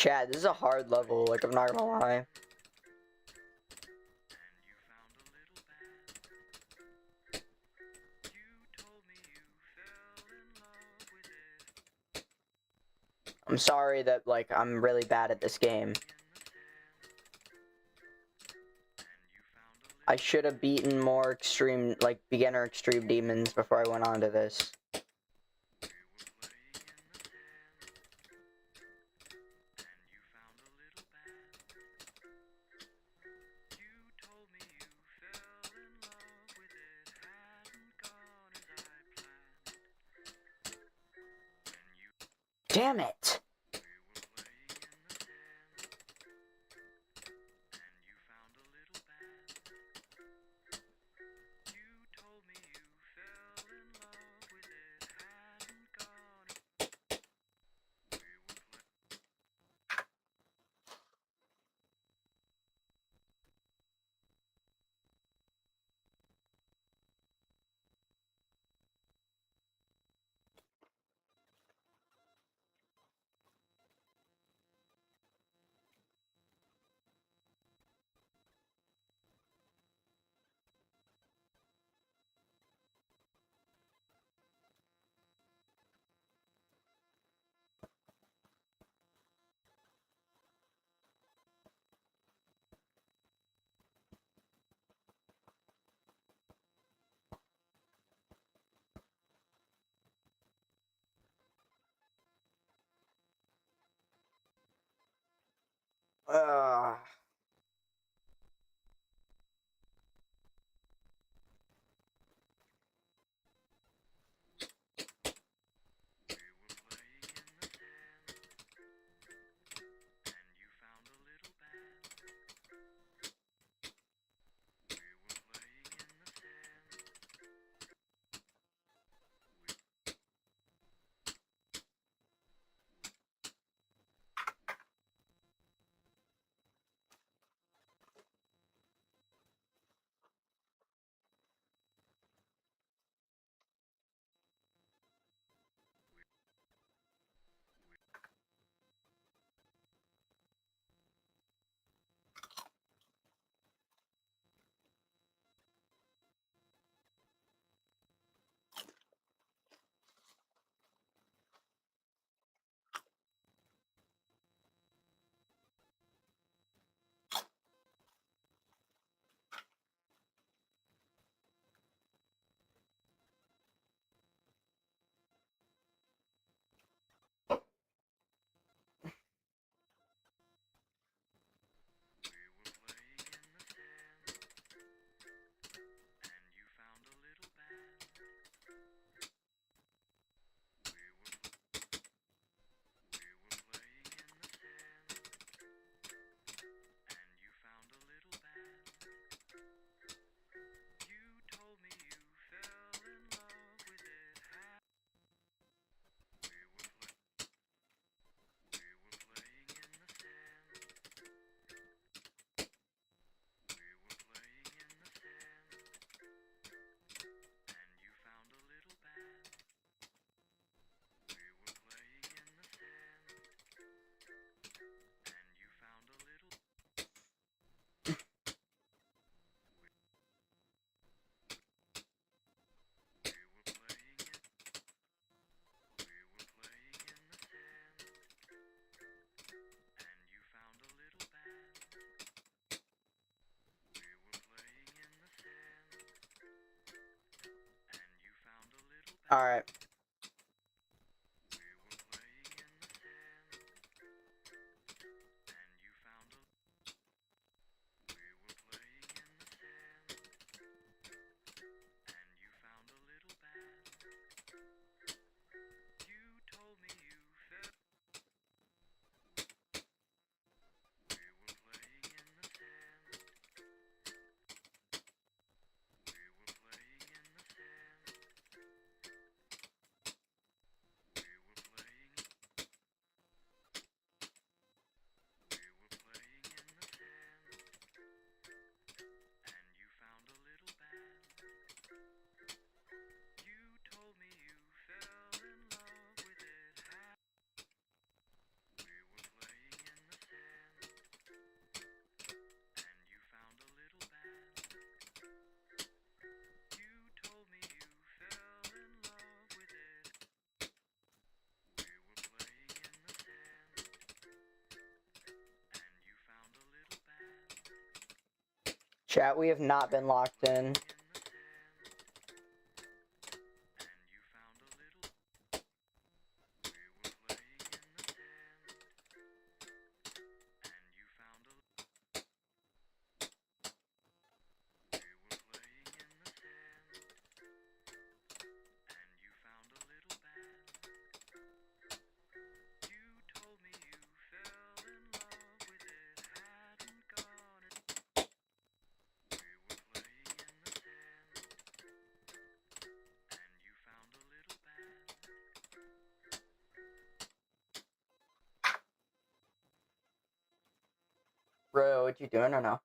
A: Chat, this is a hard level, like, I'm not gonna lie. I'm sorry that, like, I'm really bad at this game. I should have beaten more extreme, like, beginner extreme demons before I went on to this. Damn it! Ugh. Alright. Chat, we have not been locked in. Bro, what you doing or no?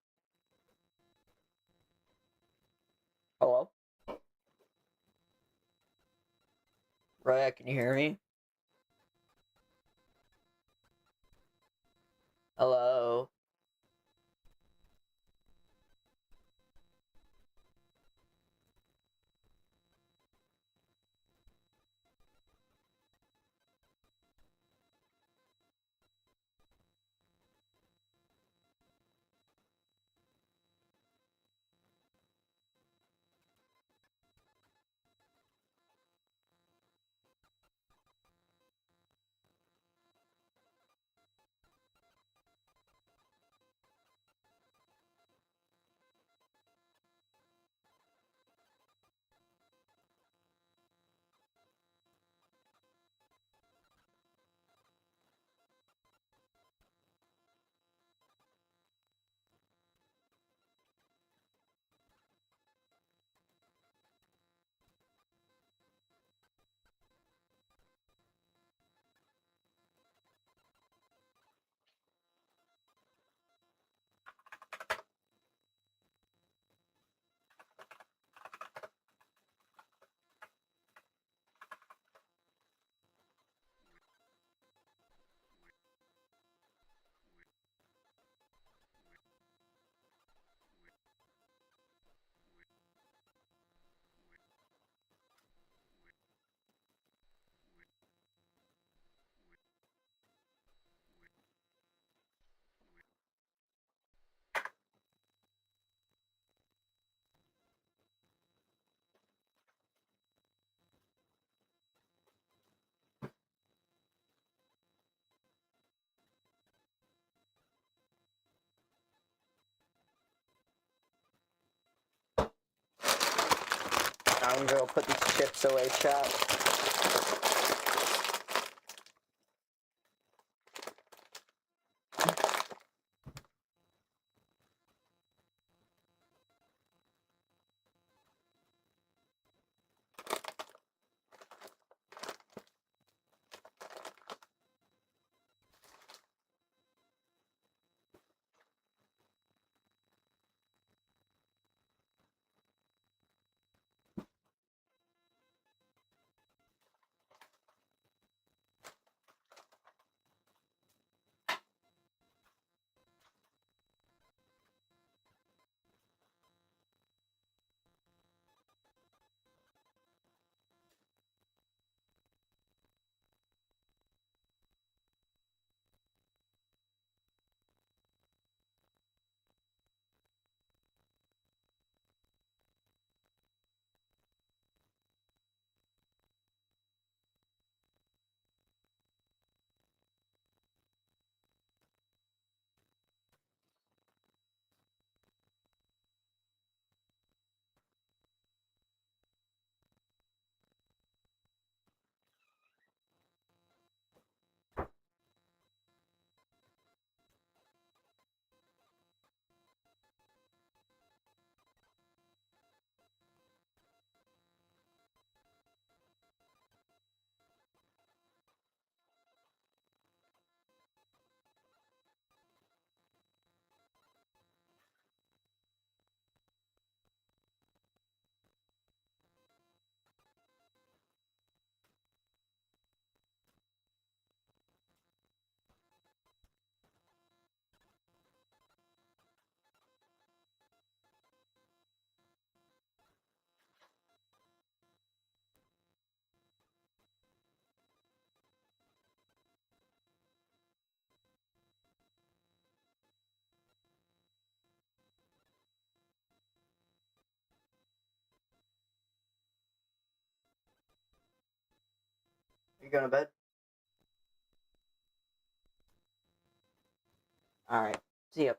A: Hello? Roya, can you hear me? Hello? I'm gonna go put these chips away, chat. You going to bed? Alright. See ya.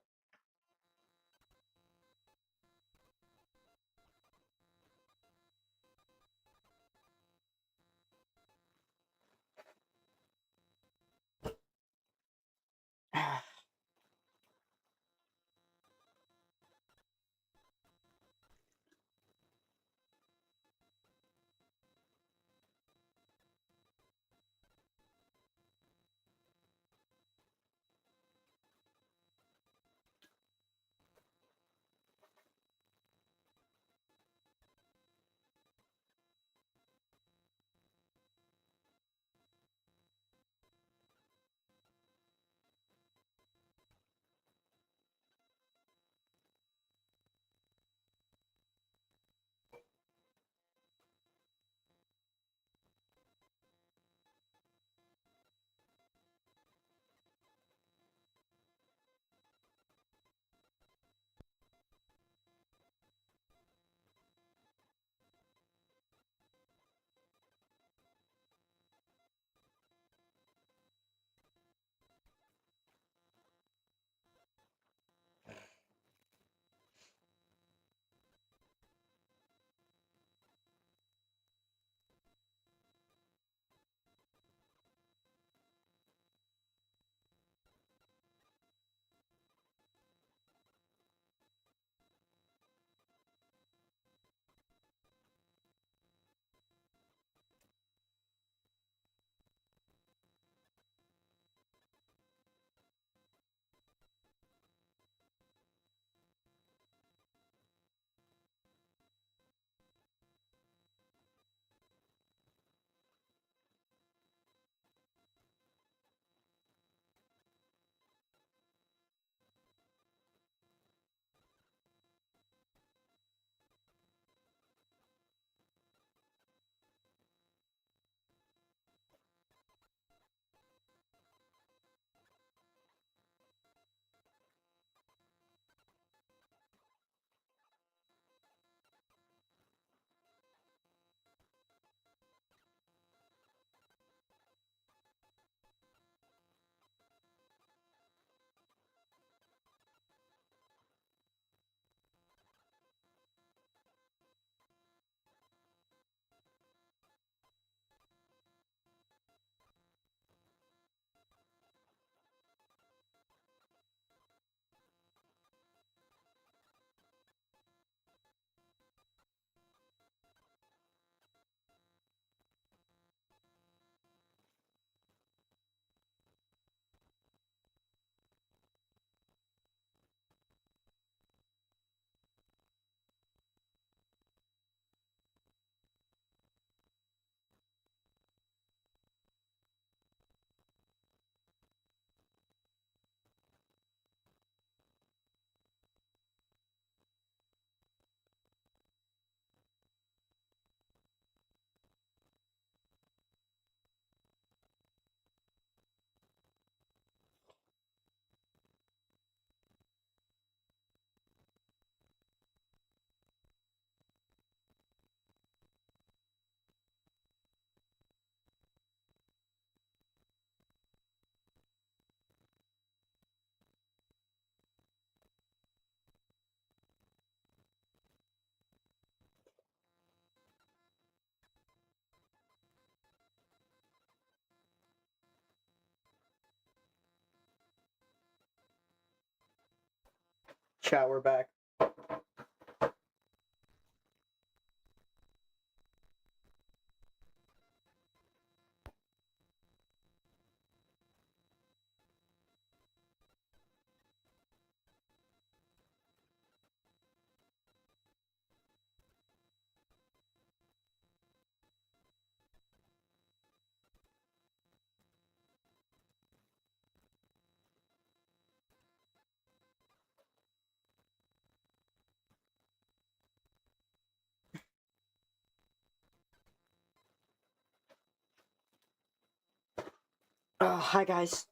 A: Chat, we're back. Oh, hi guys.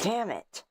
A: Damn it.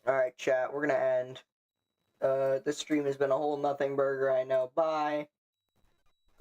A: Alright, chat, we're gonna end. This stream has been a whole nothing burger, I know. Bye.